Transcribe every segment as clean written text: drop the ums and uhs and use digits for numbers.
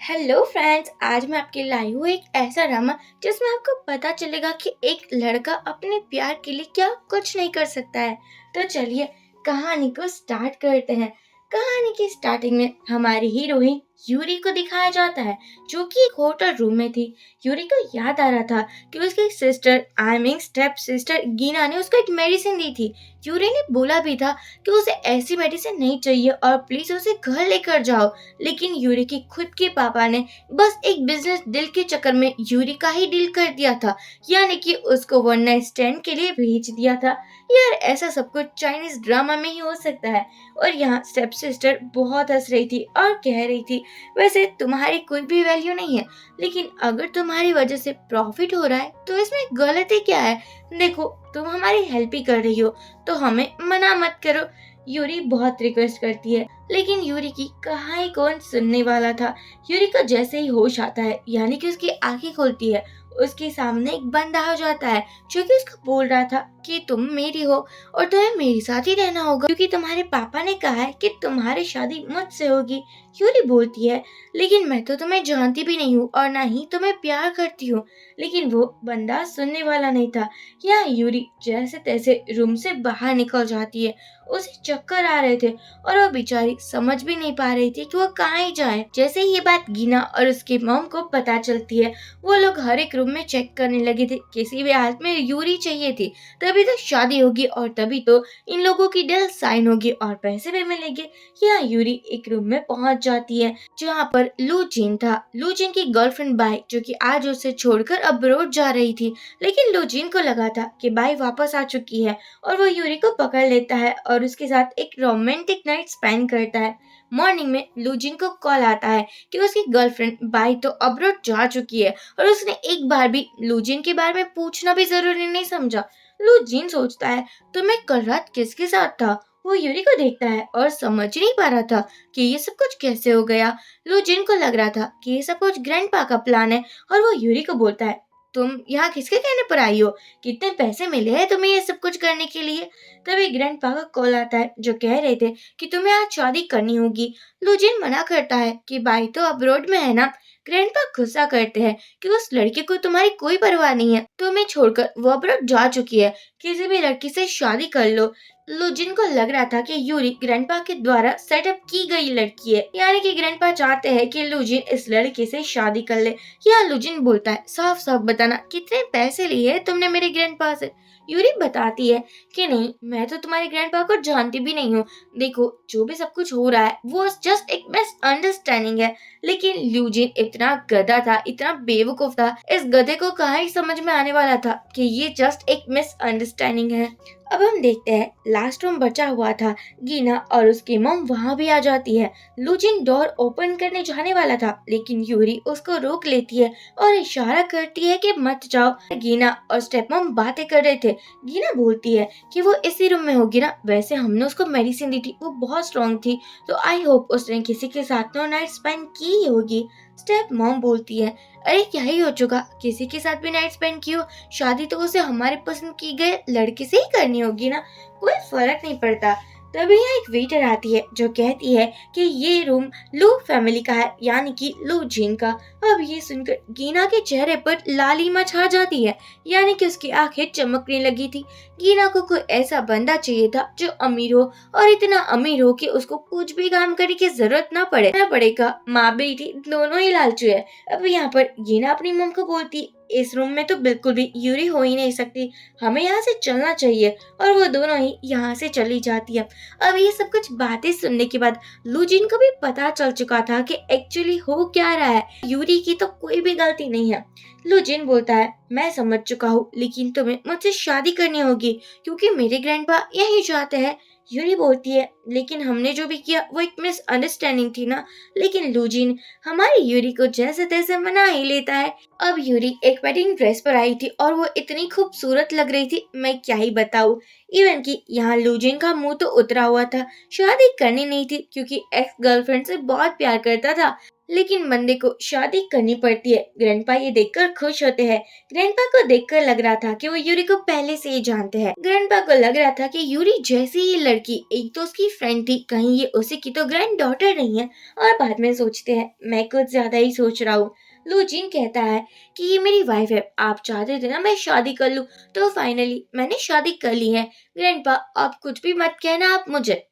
Hello friends, आज मैं आपके लिए लाई हूँ एक ऐसा ड्रामा जिसमें आपको पता चलेगा कि एक लड़का अपने प्यार के लिए क्या कुछ नहीं कर सकता है। तो चलिए कहानी को स्टार्ट करते हैं। कहानी की स्टार्टिंग में हमारी हीरोइन यूरी को दिखाया जाता है, जो कि एक होटल रूम में थी। यूरी को याद आ रहा था कि उसकी sister, I mean step sister गीना ने उसको एक मेडिसिन दी थी। यूरी ने बोला भी था कि उसे ऐसी मेडिसिन नहीं चाहिए और प्लीज उसे घर लेकर जाओ। लेकिन यूरी की खुद के पापा ने बस एक बिजनेस डील के चक्कर में यूरी का ही डील कर दिया था, यानी कि उसको वन नाइट स्टैंड के लिए भेज दिया था। यार, ऐसा सब कुछ चाइनीज ड्रामा में ही हो सकता है। और यहाँ स्टेप सिस्टर बहुत हंस रही थी और कह रही थी, वैसे तुम्हारी कोई भी वैल्यू नहीं है, लेकिन अगर तुम्हारी वजह से प्रॉफिट हो रहा है तो इसमें गलती क्या है। देखो, तुम हमारी हेल्प ही कर रही हो, तो हमें मना मत करो। यूरी बहुत रिक्वेस्ट करती है, लेकिन यूरी की कहानी कौन सुनने वाला था। यूरी को जैसे ही होश आता है, यानी कि उसकी आंखें खुलती है, उसके सामने एक बंदा हो जाता है जो कि उसको बोल रहा था कि तुम मेरी हो और तुम्हें मेरे साथ ही रहना होगा, क्योंकि तुम्हारे पापा ने कहा है कि तुम्हारी शादी मुझसे होगी। यूरी बोलती है, लेकिन मैं तो तुम्हें जानती भी नहीं हूँ और ना ही तुम्हें प्यार करती हूँ। लेकिन वो बंदा सुनने वाला नहीं था। यहाँ यूरी जैसे तैसे रूम से बाहर निकल जाती है। उसे चक्कर आ रहे थे और वो बेचारी समझ भी नहीं पा रही थी कि वो कहाँ ही जाए। जैसे ही ये बात गीना और उसकी मॉम को पता चलती है, वो लोग हर एक रूम में चेक करने लगे थे। किसी भी हालत में यूरी चाहिए थी, तभी तो शादी होगी और तभी तो इन लोगों की डील साइन होगी और पैसे भी मिलेंगे। यहाँ यूरी एक रूम में पहुंच जाती है जहाँ पर लू जिन था। लू जिन की गर्लफ्रेंड बाई, जो कि आज उसे छोड़कर अब्रोड जा रही थी। लेकिन लू जिन को लगा था कि बाई वापस आ चुकी है और वो यूरी को पकड़ लेता है और उसके साथ एक रोमांटिक नाइट स्पेंड करता है। मॉर्निंग में लूजिन को कॉल आता है कि उसकी गर्लफ्रेंड बाई तो अब्रोड जा चुकी है और उसने एक बार भी लूजिन के बारे में पूछना भी जरूरी नहीं समझा। लूजिन सोचता है, तो मैं कल रात किसके साथ था। वो यूरी को देखता है और समझ नहीं पा रहा था कि ये सब कुछ कैसे हो गया। लूजिन को लग रहा था कि ये सब कुछ ग्रैंडपा का प्लान है और वो यूरी को बोलता है, तुम यहाँ किसके कहने पर आई हो, कितने पैसे मिले हैं तुम्हें ये सब कुछ करने के लिए। तभी ग्रैंडपा का कॉल आता है, जो कह रहे थे कि तुम्हें आज शादी करनी होगी। लूजिन मना करता है कि भाई तो अब्रोड में है ना। ग्रैंडपा गुस्सा करते हैं कि उस लड़की को तुम्हारी कोई परवाह नहीं है, तुम्हें छोड़कर वो अब्रोड जा चुकी है, किसी भी लड़की से शादी कर लो। लूजिन को लग रहा था कि यूरी ग्रैंडपा के द्वारा सेटअप की गई लड़की है, यानी कि ग्रैंडपा चाहते हैं कि लूजिन इस लड़के से शादी कर ले। या लुजिन बोलता है, साफ साफ बताना कितने पैसे लिए तुमने मेरे ग्रैंडपा से। यूरी बताती है कि नहीं, मैं तो तुम्हारे ग्रैंडपा को जानती भी नहीं हूँ। देखो, जो भी सब कुछ हो रहा है वो जस्ट एक मिसअंडरस्टैंडिंग है। लेकिन ल्यूजिन इतना गधा था, इतना बेवकूफ था, इस गधे को कहाँ ही समझ में आने वाला था कि ये जस्ट एक मिसअंडरस्टैंडिंग है। अब हम देखते हैं, लास्ट रूम बचा हुआ था। गीना और उसकी मॉम वहाँ भी आ जाती है। लुजिन डोर ओपन करने जाने वाला था, लेकिन यूरी उसको रोक लेती है और इशारा करती है कि मत जाओ। गीना और स्टेप मॉम बातें कर रहे थे। गीना बोलती है कि वो इसी रूम में होगी ना, वैसे हमने उसको मेडिसिन दी थी, वो बहुत स्ट्रॉन्ग थी, तो आई होप उसने किसी के साथ नो नाइट स्पेंड की ही होगी। स्टेप मॉम बोलती है, अरे क्या ही हो चुका, किसी के साथ भी नाइट स्पेंड की हो, शादी तो उसे हमारे पसंद की गए लड़के से ही करनी होगी ना, कोई फर्क नहीं पड़ता। तभी यहाँ एक वेटर आती है जो कहती है कि ये रूम लू फैमिली का है, यानी कि लू जिन का। अब ये सुनकर गीना के चेहरे पर लालिमा छा जाती है, यानी कि उसकी आंखें चमकने लगी थी। गीना को कोई ऐसा बंदा चाहिए था जो अमीर हो, और इतना अमीर हो कि उसको कुछ भी काम करने की जरूरत ना पड़ेगा। माँ बेटी दोनों ही लालचू है। अब यहाँ पर गीना अपनी मम को बोलती, इस रूम में तो बिल्कुल भी यूरी हो ही नहीं सकती, हमें यहाँ से चलना चाहिए। और वो दोनों ही यहाँ से चली जाती है। अब ये सब कुछ बातें सुनने के बाद लूजिन को भी पता चल चुका था कि एक्चुअली हो क्या रहा है। यूरी की तो कोई भी गलती नहीं है। लूजिन बोलता है, मैं समझ चुका हूँ, लेकिन तुम्हें मुझसे शादी करनी होगी क्योंकि मेरे ग्रैंडपा यही चाहते हैं। यूरी बोलती है, लेकिन हमने जो भी किया वो एक मिसअंडरस्टैंडिंग थी ना। लेकिन लूजिन हमारी यूरी को जैसे तैसे मना ही लेता है। अब यूरी एक वेडिंग ड्रेस पर आई थी और वो इतनी खूबसूरत लग रही थी, मैं क्या ही बताऊं। इवन कि यहाँ लूजिन का मुंह तो उतरा हुआ था, शादी करनी नहीं थी क्योंकि एक्स गर्लफ्रेंड से बहुत प्यार करता था। लेकिन बंदे को शादी करनी पड़ती है। ग्रैंडपा ये देखकर खुश होते हैं। ग्रैंडपा को देखकर लग रहा था कि वो यूरी को पहले से ही जानते हैं। ग्रैंडपा को लग रहा था कि यूरी जैसी ही लड़की एक तो उसकी फ्रेंड थी, कहीं ये उसी की तो ग्रैंड डॉटर नहीं है। और बाद में सोचते हैं मैं कुछ ज्यादा ही सोच रहा हूँ। लू जिन कहता है कि ये मेरी वाइफ है, आप चाहते थे ना मैं शादी कर लूं, तो फाइनली मैंने शादी कर ली है। ग्रैंडपा आप कुछ भी मत कहना आप मुझे।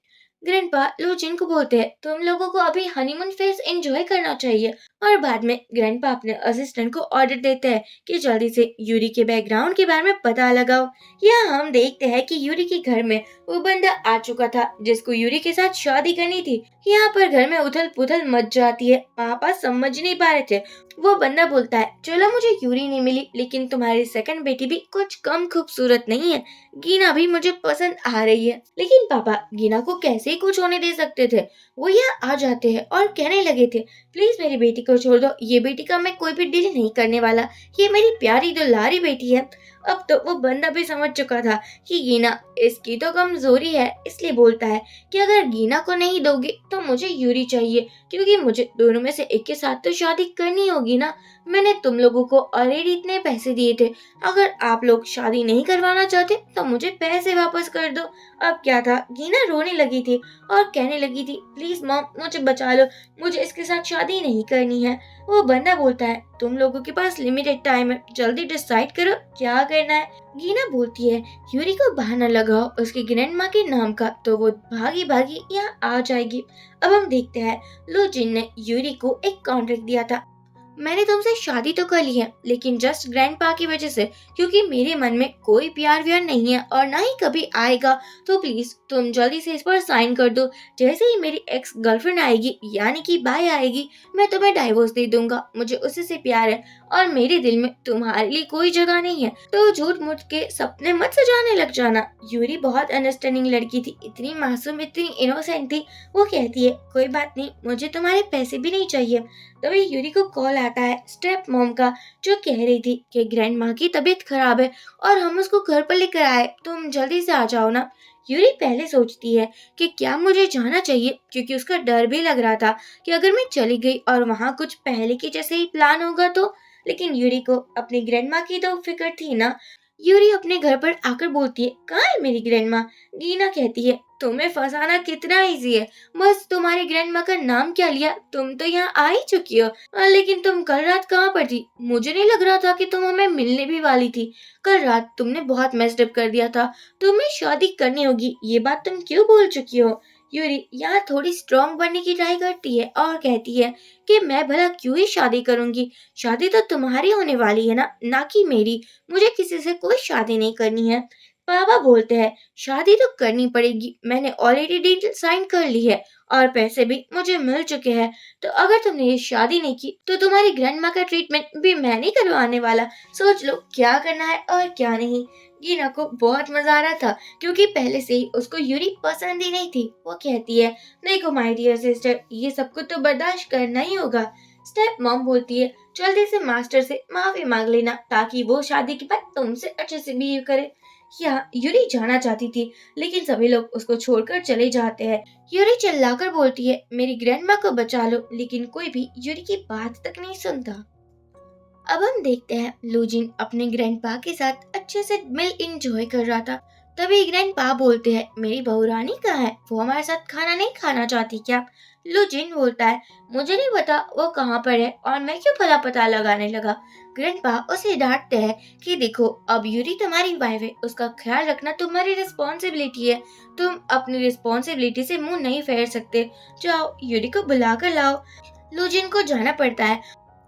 ग्रैंडपा लूजिन को बोलते हैं तुम लोगों को अभी हनीमून फेज एंजॉय करना चाहिए। और बाद में ग्रैंडपा अपने असिस्टेंट को ऑर्डर देते हैं कि जल्दी से यूरी के बैकग्राउंड के बारे में पता लगाओ। यहाँ हम देखते हैं कि यूरी के घर में वो बंदा आ चुका था जिसको यूरी के साथ शादी करनी थी। यहाँ पर घर में उथल पुथल मच जाती है। पापा समझ नहीं पा रहे थे। वो बंदा बोलता है चलो मुझे यूरी नहीं मिली, लेकिन तुम्हारी सेकंड बेटी भी कुछ कम खूबसूरत नहीं है। गीना भी मुझे पसंद आ रही है। लेकिन पापा गीना को कैसे ही कुछ होने दे सकते थे। वो यहाँ आ जाते हैं और कहने लगे थे प्लीज मेरी बेटी को छोड़ दो, ये बेटी का मैं कोई भी डील नहीं करने वाला, ये मेरी प्यारी दुलारी बेटी है। अब तो वो बंदा भी समझ चुका था कि गीना इसकी तो कमजोरी है, इसलिए बोलता है कि अगर गीना को नहीं दोगे तो मुझे यूरी चाहिए, क्योंकि मुझे दोनों में से एक के साथ तो शादी करनी होगी ना। मैंने तुम लोगों को ऑलरेडी इतने पैसे दिए थे, अगर आप लोग शादी नहीं करवाना चाहते तो मुझे पैसे वापस कर दो। अब क्या था, गीना रोने लगी थी और कहने लगी थी प्लीज मॉम मुझे बचा लो, मुझे इसके साथ शादी नहीं करनी है। वो बंदा बोलता है तुम लोगों के पास लिमिटेड टाइम है, जल्दी डिसाइड करो क्या करना है। गीना बोलती है यूरी को बहाना लगाओ उसकी ग्रैंड माँ के नाम का, तो वो भागी भागी यहाँ आ जाएगी। अब हम देखते हैं लो जिन ने यूरी को एक कॉन्ट्रैक्ट दिया था। मैंने तुमसे शादी तो कर ली है, लेकिन जस्ट ग्रैंडपा की वजह से, क्योंकि मेरे मन में कोई प्यार व्यार नहीं है और ना ही कभी आएगा। तो प्लीज तुम जल्दी से इस पर साइन कर दो। जैसे ही मेरी एक्स गर्लफ्रेंड आएगी यानी कि बाय आएगी, मैं तुम्हें डाइवोर्स दे दूंगा। मुझे उसी से प्यार है और मेरे दिल में तुम्हारे लिए कोई जगह नहीं है, तो झूठ मूठ के सपने मत सजाने लग जाना। यूरी बहुत अंडरस्टैंडिंग लड़की थी, इतनी मासूम इतनी इनोसेंट थी। वो कहती है कोई बात नहीं, मुझे तुम्हारे पैसे भी नहीं चाहिए। तभी यूरी को कॉल आता है स्टेप मॉम का, जो कह रही थी कि ग्रैंड माँ की तबीयत खराब है और हम उसको घर पर लेकर आए, तुम जल्दी से आ जाओ ना। यूरी पहले सोचती है कि क्या मुझे जाना चाहिए, क्योंकि उसका डर भी लग रहा था कि अगर मैं चली गई और वहाँ कुछ पहले के जैसे ही प्लान होगा तो। लेकिन यूरी को अपनी ग्रैंड माँ की तो फिक्र थी ना। यूरी अपने घर पर आकर बोलती है कहाँ है मेरी ग्रैंड माँ। गीना कहती है तुम्हें फंसाना कितना इजी है, बस तुम्हारी ग्रैंड माँ का नाम क्या लिया, तुम तो यहाँ आ ही चुकी हो। लेकिन तुम कल रात कहाँ पर थी, मुझे नहीं लग रहा था कि तुम हमें मिलने भी वाली थी। कल रात तुमने बहुत मेस्ड अप कर दिया था, तुम्हें शादी करनी होगी, ये बात तुम क्यों भूल चुकी हो। यूरी यहाँ थोड़ी स्ट्रॉन्ग बनने की ट्राई करती है और कहती है कि मैं भला क्यों ही शादी करूंगी, शादी तो तुम्हारी होने वाली है ना कि मेरी। मुझे किसी से कोई शादी नहीं करनी है। पापा बोलते हैं शादी तो करनी पड़ेगी, मैंने ऑलरेडी डील साइन कर ली है और पैसे भी मुझे मिल चुके हैं। तो अगर तुमने ये शादी नहीं की तो तुम्हारी ग्रैंड माँ का ट्रीटमेंट भी मैं नहीं करवाने वाला। सोच लो क्या करना है और क्या नहीं। गीना को बहुत मजा आ रहा था, क्योंकि पहले से ही उसको यूरी पसंद ही नहीं थी। वो कहती है देखो माय डियर सिस्टर, ये सब कुछ तो बर्दाश्त करना ही होगा। स्टेप मॉम बोलती है जल्दी से मास्टर से माफी मांग लेना, ताकि वो शादी के बाद तुमसे अच्छे से बिहेव करे। यहाँ यूरी जाना चाहती थी, लेकिन सभी लोग उसको छोड़कर चले जाते हैं। यूरी चिल्लाकर बोलती है मेरी ग्रैंडमा को बचा लो, लेकिन कोई भी यूरी की बात तक नहीं सुनता। अब हम देखते हैं लूजिन अपने ग्रैंडपा के साथ अच्छे से मिल इंजॉय कर रहा था। तभी ग्रैंडपा बोलते हैं मेरी बहू रानी कहाँ है, वो हमारे साथ खाना नहीं खाना चाहती क्या। लूजिन बोलता है मुझे नहीं पता वो कहाँ पर है और मैं क्यों भला पता लगाने लगा। ग्रैंडपा उसे डांटते हैं कि देखो अब यूरी तुम्हारी वाइफ है, उसका ख्याल रखना तुम्हारी रिस्पॉन्सिबिलिटी है, तुम अपनी रिस्पॉन्सिबिलिटी से मुंह नहीं फेर सकते। जाओ यूरी को बुला कर लाओ। लूजिन को जाना पड़ता है।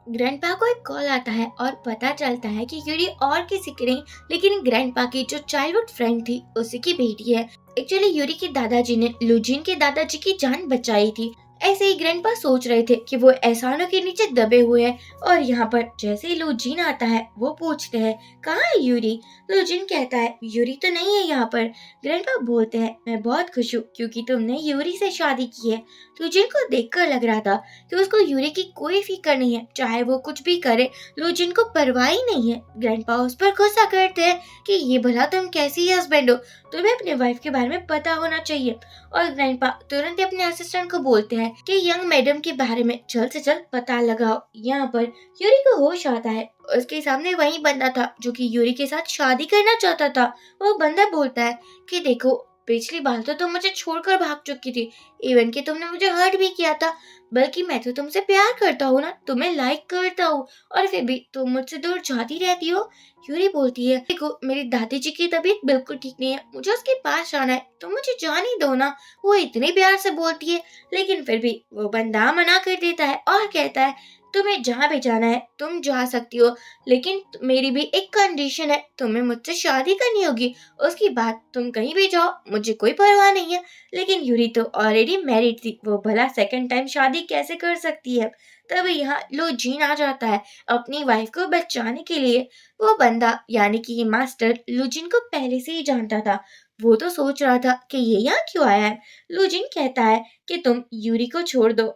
ग्रैंडपा को एक कॉल आता है और पता चलता है कि यूरी और किसी की नहीं, लेकिन ग्रैंडपा की जो चाइल्डहुड फ्रेंड थी उसी की बेटी है। एक्चुअली यूरी के दादाजी ने लूजिन के दादाजी की जान बचाई थी। ऐसे ही ग्रैंडपा सोच रहे थे कि वो एहसानों के नीचे दबे हुए हैं। और यहाँ पर जैसे ही लूजिन आता है वो पूछते हैं कहाँ है यूरी। लूजिन कहता है यूरी तो नहीं है यहाँ पर। ग्रैंडपा बोलते हैं मैं बहुत खुश हूँ क्योंकि तुमने यूरी से शादी की है। लूजिन को देखकर लग रहा था कि उसको यूरी की कोई फिक्र नहीं है, चाहे वो कुछ भी करे लूजिन को परवाह ही नहीं है। ग्रैंडपा उस पर गुस्सा करते हैं कि ये भला तुम कैसी हस्बैंड हो, तुम्हें अपने वाइफ के बारे में पता होना चाहिए। और ग्रैंडपा तुरंत ही अपने असिस्टेंट को बोलते हैं कि यंग मैडम के बारे में जल्द से जल्द पता लगाओ। यहाँ पर यूरी को होश आता है। उसके सामने वही बंदा था जो कि यूरी के साथ शादी करना चाहता था। वो बंदा बोलता है कि देखो, पिछली बार तो तुम मुझे छोड़कर भाग चुकी थी, इवन कि तुमने मुझे हर्ट भी किया था, बल्कि मैं तो तुमसे प्यार करता हूँ ना, तुम्हें लाइक करता हूँ, और फिर भी तुम मुझसे दूर जाती रहती हो। यूरी बोलती है, देखो मेरी दादी जी की तबीयत बिल्कुल ठीक नहीं है, मुझे उसके पास जाना है, तुम मुझे जाने दो ना। वो इतने प्यार से बोलती है, लेकिन फिर भी वो बंदा मना कर देता है और कहता है, तुम्हें जहाँ भी जाना है तुम जा सकती हो, लेकिन मेरी भी एक कंडीशन है, तुम्हें मुझसे शादी करनी होगी, उसके बाद तुम कहीं भी जाओ, मुझे कोई परवाह नहीं है। लेकिन यूरी तो ऑलरेडी मैरिड थी, वो भला सेकंड टाइम शादी कैसे कर सकती है। तभी यहाँ लो जीन आ जाता है अपनी वाइफ को बचाने के लिए। वो बंदा यानी कि ये मास्टर लुजिन को पहले से ही जानता था। वो तो सोच रहा था कि ये यहाँ क्यों आया है। लुजिन कहता है कि तुम यूरी को छोड़ दो।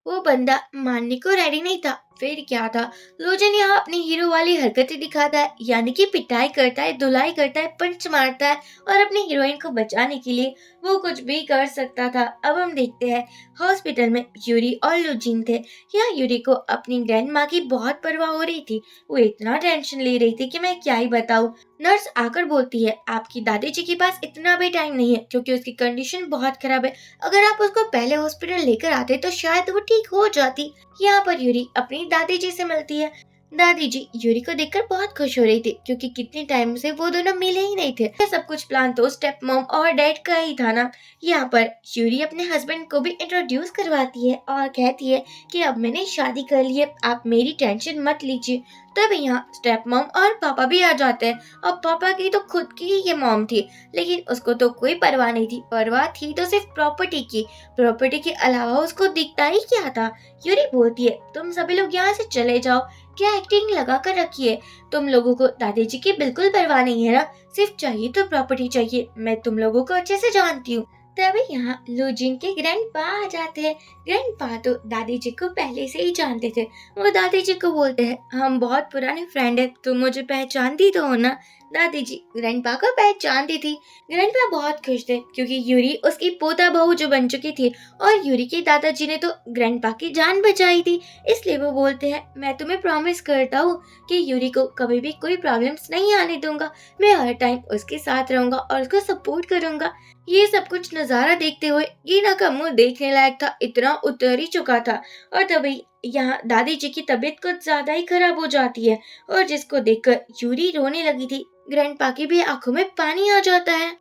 वो बंदा मानने को रेडी नहीं था। फिर क्या था, लोजन यहाँ अपनी हीरो वाली हरकतें दिखाता है, यानी कि पिटाई करता है, धुलाई करता है, पंच मारता है, और अपनी हीरोइन को बचाने के लिए वो कुछ भी कर सकता था। अब हम देखते हैं हॉस्पिटल में यूरी और लुजिन थे। यहाँ यूरी को अपनी ग्रैंड माँ की बहुत परवाह हो रही थी। वो इतना टेंशन ले रही थी कि मैं क्या ही बताऊँ। नर्स आकर बोलती है, आपकी दादी जी के पास इतना भी टाइम नहीं है, क्योंकि उसकी कंडीशन बहुत खराब है। अगर आप उसको पहले हॉस्पिटल लेकर आते तो शायद वो ठीक हो जाती। यहाँ पर यूरी अपनी दादी जी से मिलती है। दादी जी यूरी को देखकर बहुत खुश हो रही थी, क्योंकि कितने टाइम से वो दोनों मिले ही नहीं थे। ये सब कुछ प्लान तो स्टेप मॉम और डैड का ही था ना। यहाँ पर यूरी अपने हस्बैंड को भी इंट्रोड्यूस करवाती है और कहती है कि अब मैंने शादी कर ली है, आप मेरी टेंशन मत लीजिए। तब यहाँ स्टेप मॉम और पापा भी आ जाते हैं। अब पापा की तो खुद की ही ये मॉम थी, लेकिन उसको तो कोई परवाह नहीं थी। परवाह थी तो सिर्फ प्रॉपर्टी की। प्रॉपर्टी के अलावा उसको दिखता ही क्या था। यूरी बोलती है, तुम सभी लोग यहाँ से चले जाओ, क्या एक्टिंग लगा कर रखी है। तुम लोगों को दादी जी की बिल्कुल परवाह नहीं है ना, सिर्फ चाहिए तो प्रॉपर्टी चाहिए। मैं तुम लोगों को अच्छे से जानती हूँ। तभी यहाँ लुजिन के ग्रैंडपा आ जाते हैं। ग्रैंडपा तो दादी जी को पहले से ही जानते थे। वो दादी जी को बोलते हैं, हम बहुत पुराने फ्रेंड है, तुम मुझे पहचानती तो हो ना। दादी जी ग्रैंडपा को पहचानती थी। ग्रैंडपा बहुत खुश थे, क्योंकि यूरी उसकी पोता बहू जो बन चुकी थी, और यूरी के दादाजी ने तो ग्रैंडपा की जान बचाई थी। इसलिए वो बोलते हैं, मैं तुम्हें प्रॉमिस करता हूँ कि यूरी को कभी भी कोई प्रॉब्लम्स नहीं आने दूंगा। मैं हर टाइम उसके साथ रहूंगा और उसको सपोर्ट करूंगा। ये सब कुछ नजारा देखते हुए गीना का मुंह देखने लायक था, इतना उतर ही चुका था। और तभी यहाँ दादी जी की तबीयत कुछ ज्यादा ही खराब हो जाती है, और जिसको देखकर यूरी रोने लगी थी। ग्रैंडपा की भी आंखों में पानी आ जाता है,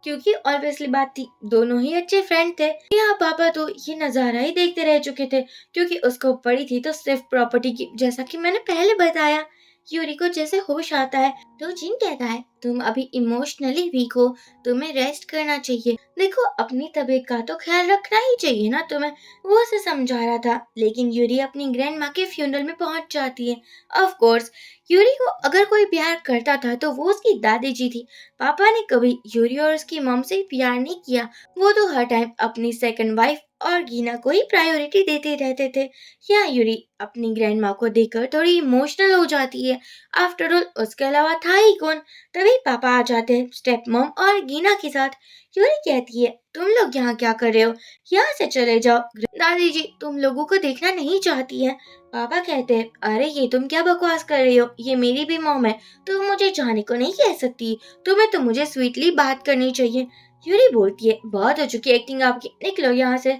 क्योंकि ऑब्वियसली बात थी, दोनों ही अच्छे फ्रेंड थे। यहाँ पापा तो ये नजारा ही देखते रह चुके थे, क्योंकि उसको पड़ी थी तो सिर्फ प्रॉपर्टी की, जैसा कि मैंने पहले बताया। यूरी को जैसे होश आता है तो जिन कहता है, तुम अभी इमोशनली वीक हो, तुम्हें रेस्ट करना चाहिए। देखो अपनी तबीयत का तो ख्याल रखना ही चाहिए ना तुम्हें। वो उसे समझा रहा था, लेकिन यूरी अपनी ग्रैंड माँ के फ्यूनरल में पहुंच जाती है। ऑफ कोर्स यूरी को अगर कोई प्यार करता था तो वो उसकी दादी जी थी। पापा ने कभी यूरी और उसकी मॉम से प्यार नहीं किया। वो तो हर टाइम अपनी सेकंड वाइफ और गीना को ही प्रायोरिटी देते रहते थे। यहाँ यूरी अपनी ग्रैंड माँ को देखकर थोड़ी इमोशनल हो जाती है। आफ्टर ऑल उसके अलावा था ही कौन। तभी पापा आ जाते हैं स्टेप मॉम और गीना के साथ। यूरी कहती है, तुम लोग यहाँ क्या कर रहे हो, यहाँ से चले जाओ, दादी जी तुम लोगों को देखना नहीं चाहती है। पापा कहते हैं, अरे ये तुम क्या बकवास कर रही हो, ये मेरी भी मॉम है, तुम मुझे जाने को नहीं कह सकती, तुम्हें तो मुझे स्वीटली बात करनी चाहिए। यूरी बोलती है, बहुत हो चुकी एक्टिंग आपकी, निकलो यहाँ से।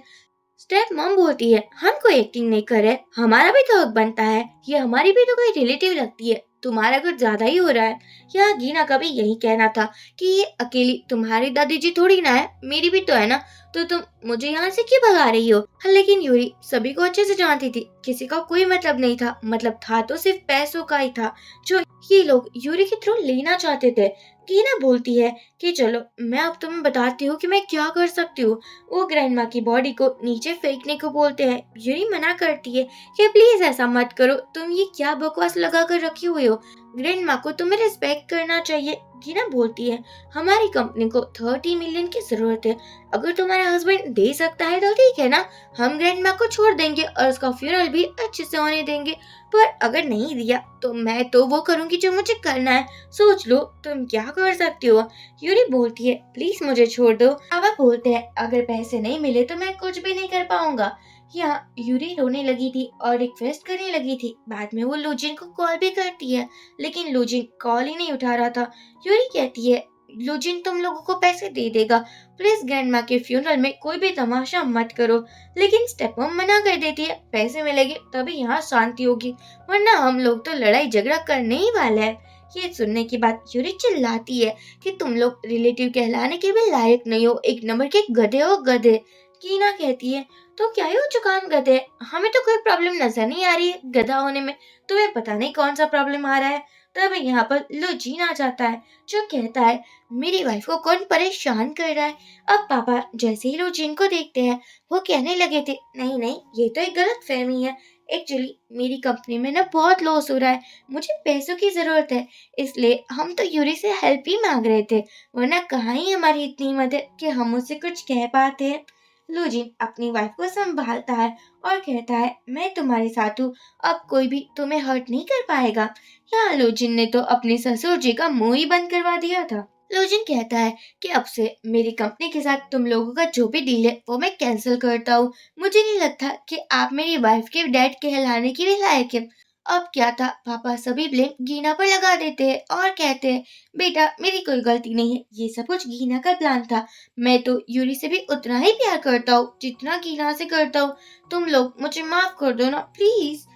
स्टेप मॉम बोलती है, हम कोई एक्टिंग नहीं कर रहे, हमारा भी तो हक बनता है, ये हमारी भी तो कोई रिलेटिव लगती है, तुम्हारा कुछ ज्यादा ही हो रहा है। यहाँ गीना का भी यही कहना था कि ये अकेली तुम्हारी दादी जी थोड़ी ना है, मेरी भी तो है ना, तो तुम मुझे यहाँ से क्यों भगा रही हो। हाँ, लेकिन यूरी सभी को अच्छे से जानती थी, किसी का कोई मतलब नहीं था, मतलब था तो सिर्फ पैसों का ही था, जो ये लोग यूरी के थ्रू लेना चाहते थे। गीना बोलती है कि चलो मैं अब तुम्हें बताती हूँ कि मैं क्या कर सकती हूँ। वो ग्रैंडमा की बॉडी को नीचे फेंकने को बोलते हैं। यूरी मना करती है कि प्लीज ऐसा मत करो, तुम ये क्या बकवास लगा कर रखी हुई हो, ग्रैंड माँ को तुम्हें रिस्पेक्ट करना चाहिए। गीना बोलती है, हमारी कंपनी को 30 मिलियन की जरूरत है। अगर तुम्हारा हस्बैंड दे सकता है तो ठीक है ना, हम ग्रैंड माँ को छोड़ देंगे और उसका फ्यूनरल भी अच्छे से होने देंगे। पर अगर नहीं दिया तो मैं तो वो करूंगी जो मुझे करना है। सोच लो तुम क्या कर सकती हो। यूरी बोलती है, प्लीज मुझे छोड़ दो। पापा बोलते हैं, अगर पैसे नहीं मिले तो मैं कुछ भी नहीं कर पाऊंगा। यहाँ यूरी रोने लगी थी और रिक्वेस्ट करने लगी थी। बाद में वो लूजिन को कॉल भी करती है, लेकिन लूजिन कॉल ही नहीं उठा रहा था। यूरी कहती है, लूजिन तुम लोगों को पैसे दे देगा, प्लीज ग्रैंडमा के फ्यूनरल में कोई भी तमाशा मत करो। लेकिन स्टेपमॉम मना कर देती है, पैसे मिलेंगे तभी यहाँ शांति होगी, वरना हम लोग तो लड़ाई झगड़ा करने ही वाले हैं। ये सुनने के बाद यूरी चिल्लाती है कि तुम लोग रिलेटिव कहलाने के भी लायक नहीं हो, एक नंबर के गधे हो गधे। कीना कहती है, तो क्या ही हो चुका हम गधे, हमें तो कोई प्रॉब्लम नजर नहीं आ रही है गधा होने में, तुम्हें पता नहीं कौन सा प्रॉब्लम आ रहा है। तब यहाँ पर लुजीन आ जाता है, जो कहता है, मेरी वाइफ को कौन परेशान कर रहा है। अब पापा जैसे ही लुजीन को देखते हैं, वो कहने लगे थे, नहीं नहीं ये तो एक गलत फहमी है। एक्चुअली मेरी कंपनी में ना बहुत लॉस हो रहा है, मुझे पैसों की जरूरत है, इसलिए हम तो यूरी से हेल्प ही मांग रहे थे, वरना कहाँ ही हमारी इतनी मदद कि हम उससे कुछ कह पाते हैं। लूजिन अपनी वाइफ को संभालता है और कहता है, मैं तुम्हारे साथ हूँ, अब कोई भी तुम्हें हर्ट नहीं कर पाएगा। यहाँ लूजिन ने तो अपने ससुर जी का मुंह ही बंद करवा दिया था। लूजिन कहता है कि अब से मेरी कंपनी के साथ तुम लोगों का जो भी डील है वो मैं कैंसिल करता हूँ। मुझे नहीं लगता कि आप मेरी वाइफ के डैड कहलाने के लिए लायक है। अब क्या था, पापा सभी ब्लेम गीना पर लगा देते हैं और कहते हैं, बेटा मेरी कोई गलती नहीं है, ये सब कुछ गीना का प्लान था। मैं तो यूरी से भी उतना ही प्यार करता हूँ जितना गीना से करता हूँ। तुम लोग मुझे माफ कर दो ना प्लीज।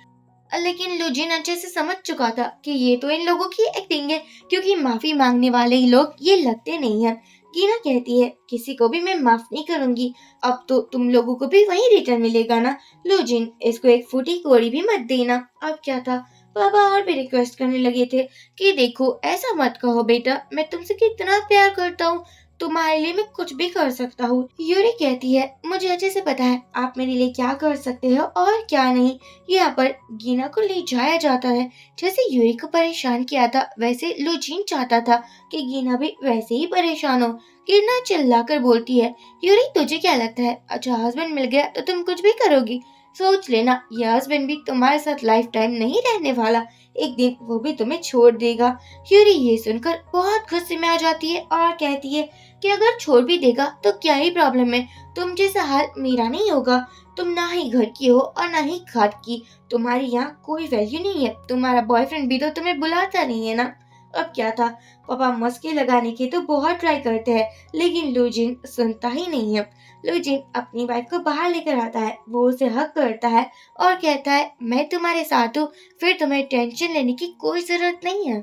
लेकिन लुजिन अच्छे से समझ चुका था कि ये तो इन लोगों की एक्टिंग है, क्योंकि माफी मांगने वाले ही लोग ये लगते नहीं हैं। गीना कहती है, किसी को भी मैं माफ नहीं करूंगी, अब तो तुम लोगों को भी वही रिटर्न मिलेगा ना। लुजिन इसको एक फूटी कोड़ी भी मत देना। अब क्या था, पापा और भी रिक्वेस्ट करने लगे थे कि देखो ऐसा मत कहो बेटा, मैं तुमसे कितना प्यार करता हूँ, तुम्हारे लिए मैं कुछ भी कर सकता हूँ। यूरी कहती है, मुझे अच्छे से पता है आप मेरे लिए क्या कर सकते हो और क्या नहीं। यहाँ पर गीना को ले जाया जाता है। जैसे यूरी को परेशान किया था, वैसे लुजीन चाहता था कि गीना भी वैसे ही परेशान हो। गीना चिल्लाकर बोलती है, यूरी तुझे क्या लगता है, अच्छा हस्बैंड मिल गया तो तुम कुछ भी करोगी। सोच लेना, यह हस्बैंड भी तुम्हारे साथ लाइफ टाइम नहीं रहने वाला, एक दिन वो भी तुम्हें छोड़ देगा। यूरी ये सुनकर बहुत गुस्से में आ जाती है और कहती है कि अगर छोड़ भी देगा तो क्या ही प्रॉब्लम है, तुम जैसा हाल मेरा नहीं होगा। तुम ना ही घर की हो और ना ही घाट की, तुम्हारी यहाँ कोई वैल्यू नहीं है, तुम्हारा बॉयफ्रेंड भी तो तुम्हें बुलाता नहीं है ना। अब क्या था, पापा मस्के लगाने की तो बहुत ट्राई करते हैं, लेकिन लुजिन सुनता ही नहीं है। लुजिन अपनी वाइफ को बाहर लेकर आता है, वो उसे हक करता है और कहता है, मैं तुम्हारे साथ हूँ, फिर तुम्हें टेंशन लेने की कोई जरूरत नहीं है।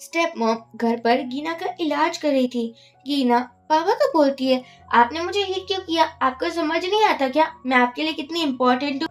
स्टेप मॉम घर पर गीना का इलाज कर रही थी। गीना पापा को बोलती है, आपने मुझे हिट क्यों किया, आपको समझ नहीं आता क्या मैं आपके लिए कितनी इम्पोर्टेंट हूँ।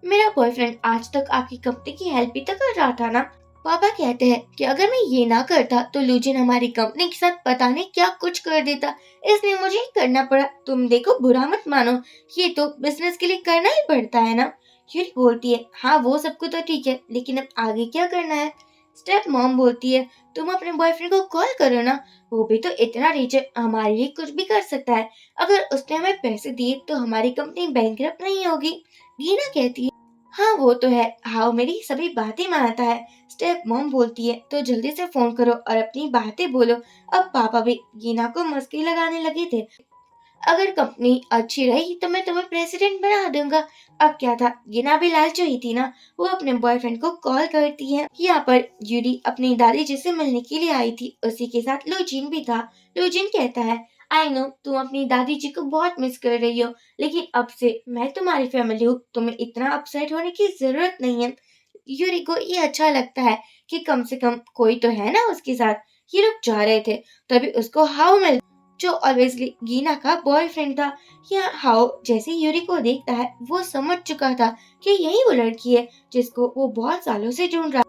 मेरा बॉयफ्रेंड आज तक आपकी कंपनी की हेल्प ही तो कर रहा था ना। पापा कहते हैं कि अगर मैं ये ना करता तो लूजिन हमारी कंपनी के साथ पता नहीं क्या कुछ कर देता, इसलिए मुझे ही करना पड़ा। तुम देखो बुरा मत मानो, ये तो बिजनेस के लिए करना ही पड़ता है ना। यूरी बोलती है, हाँ वो सब कुछ तो ठीक है, लेकिन अब आगे क्या करना है। स्टेप मॉम बोलती है, तुम अपने बॉयफ्रेंड को कॉल करो ना, वो भी तो इतना रिच है, हमारे लिए कुछ भी कर सकता है। अगर उसने हमें पैसे दिए तो हमारी कंपनी बैंकरप्ट नहीं होगी। रीना कहती है, हाँ वो तो है, हाँ मेरी सभी बातें मानता है। स्टेप मॉम बोलती है, तो जल्दी से फोन करो और अपनी बातें बोलो। अब पापा भी गीना को मस्की लगाने लगे थे, अगर कंपनी अच्छी रही तो मैं तुम्हें प्रेसिडेंट बना दूंगा। अब क्या था, गिना भी लालची ही थी ना, वो अपने बॉयफ्रेंड को कॉल करती है। यहाँ पर यूरी अपनी दादी जी से मिलने के लिए आई थी, उसी के साथ लुजिन भी था। लुजिन कहता है, आई नो तुम अपनी दादी जी को बहुत मिस कर रही हो, लेकिन अब से मैं तुम्हारी फैमिली हूँ, तुम्हें इतना अपसेट होने की जरूरत नहीं है। यूरी को ये अच्छा लगता है कि कम से कम कोई तो है ना उसके साथ। ये लोग जा रहे थे, तभी उसको हाउ मिल, जो ऑब्वियसली गीना का बॉयफ्रेंड था। यहाँ हाओ जैसे यूरी को देखता है, वो समझ चुका था कि यही वो लड़की है जिसको वो बहुत सालों से ढूंढ रहा।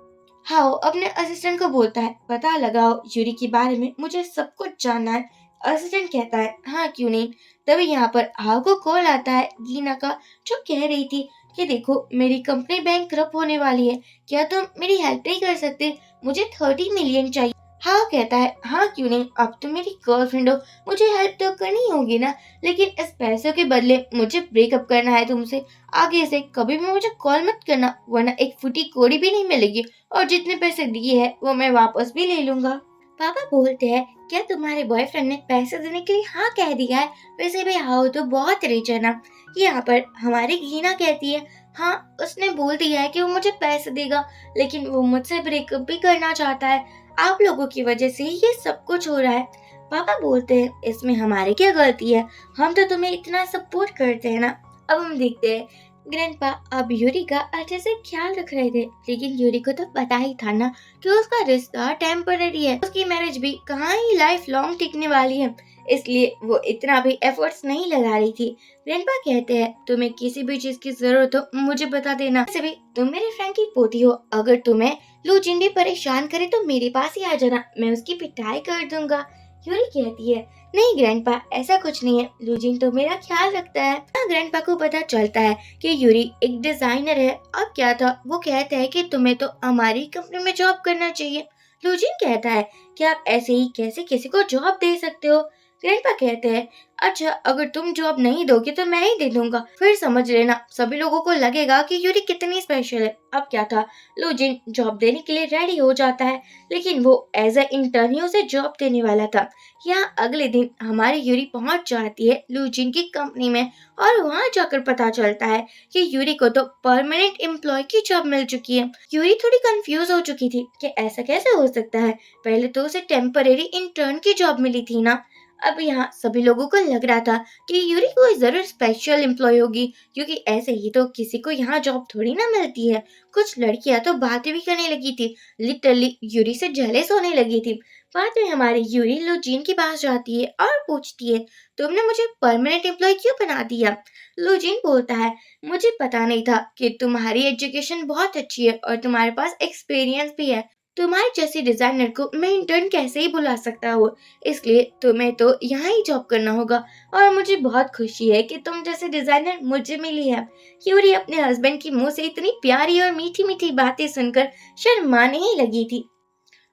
हाओ अपने असिस्टेंट को बोलता है, पता लगाओ यूरी के बारे में, मुझे सब कुछ जानना है। असिस्टेंट कहता है, हाँ क्यों नहीं। तभी यहाँ पर हाओ को कॉल आता है गीना का, जो कह रही थी कि देखो मेरी कंपनी बैंकरप्ट होने वाली है, क्या तुम मेरी हेल्प नहीं कर सकते? मुझे 30 मिलियन चाहिए। हाँ कहता है, हाँ क्यों नहीं, अब तुम मेरी गर्लफ्रेंड हो, मुझे हेल्प तो करनी ही होगी ना, लेकिन इस पैसों के बदले मुझे ब्रेकअप करना है तुमसे। आगे से कभी भी मुझे कॉल मत करना, वरना एक फूटी कोड़ी भी नहीं मिलेगी, और जितने पैसे दिए हैं वो मैं वापस भी ले लूंगा। पापा बोलते हैं, क्या तुम्हारे बॉयफ्रेंड ने पैसे देने के लिए हाँ कह दिया है? वैसे भी हाँ तो बहुत रिच है ना। यहाँ पर हमारी गीना कहती है, हाँ उसने बोल दिया है कि वो मुझे पैसे देगा, लेकिन वो मुझसे ब्रेकअप भी करना चाहता है। आप लोगों की वजह से ही ये सब कुछ हो रहा है। पापा बोलते हैं, इसमें हमारी क्या गलती है, हम तो तुम्हें इतना सपोर्ट करते हैं ना। अब हम देखते हैं, ग्रैंडपा अब यूरी का अच्छे से ख्याल रख रहे थे, लेकिन यूरी को तो पता ही था ना कि उसका रिश्ता टेम्पररी है, उसकी मैरिज भी कहाँ ही लाइफ लॉन्ग टिकने वाली है, इसलिए वो इतना भी एफर्ट्स नहीं लगा रही थी। ग्रैंडपा कहते हैं, तुम्हें किसी भी चीज की जरूरत हो मुझे बता देना, वैसे भी तुम मेरे फ्रेंड की पोती हो, अगर तुम्हें लू जिंदे परेशान करे तो मेरे पास ही आ जाना, मैं उसकी पिटाई कर दूंगा। यूरी कहती है, नहीं ग्रैंडपा ऐसा कुछ नहीं है, लूजिन तो मेरा ख्याल रखता है। ग्रैंडपा को पता चलता है कि यूरी एक डिजाइनर है। अब क्या था, वो कहता है कि तुम्हें तो हमारी कंपनी में जॉब करना चाहिए। लूजिन कहता है कि आप ऐसे ही कैसे किसी को जॉब दे सकते हो? ग्रैंडपा कहते हैं, अच्छा अगर तुम जॉब नहीं दोगे तो मैं ही दे दूंगा, फिर समझ लेना सभी लोगों को लगेगा कि यूरी कितनी स्पेशल है। अब क्या था, लूजिन जॉब देने के लिए रेडी हो जाता है, लेकिन वो एज ए इंटर्न ही उसे जॉब देने वाला था। यहाँ अगले दिन हमारी यूरी पहुंच जाती है लूजिन की कंपनी में, और वहां जाकर पता चलता है कि यूरी को तो परमानेंट एम्प्लॉय की जॉब मिल चुकी है। यूरी थोड़ी कंफ्यूज हो चुकी थी कि ऐसा कैसे हो सकता है, पहले तो उसे टेम्परेरी इंटर्न की जॉब मिली थी ना। अब यहाँ सभी लोगों को लग रहा था कि यूरी कोई जरूर स्पेशल एम्प्लॉय होगी, क्योंकि ऐसे ही तो किसी को यहाँ जॉब थोड़ी ना मिलती है। कुछ लड़कियां तो बातें भी करने लगी थी, लिटरली यूरी से जेलस होने लगी थी। बाद में हमारी यूरी लूजीन के पास जाती है और पूछती है, तुमने मुझे परमानेंट एम्प्लॉय क्यों बना दिया? लूजीन बोलता है, मुझे पता नहीं था कि तुम्हारी एजुकेशन बहुत अच्छी है और तुम्हारे पास एक्सपीरियंस भी है, तुम्हारे जैसे डिजाइनर को मैं इंटर्न कैसे ही बुला सकता हूँ, इसलिए तुम्हें तो यहाँ ही जॉब करना होगा, और मुझे बहुत खुशी है कि तुम जैसे डिजाइनर मुझे मिली है। यूरी अपने हस्बैंड की मुंह से इतनी प्यारी और मीठी मीठी बातें सुनकर शर्माने ही लगी थी।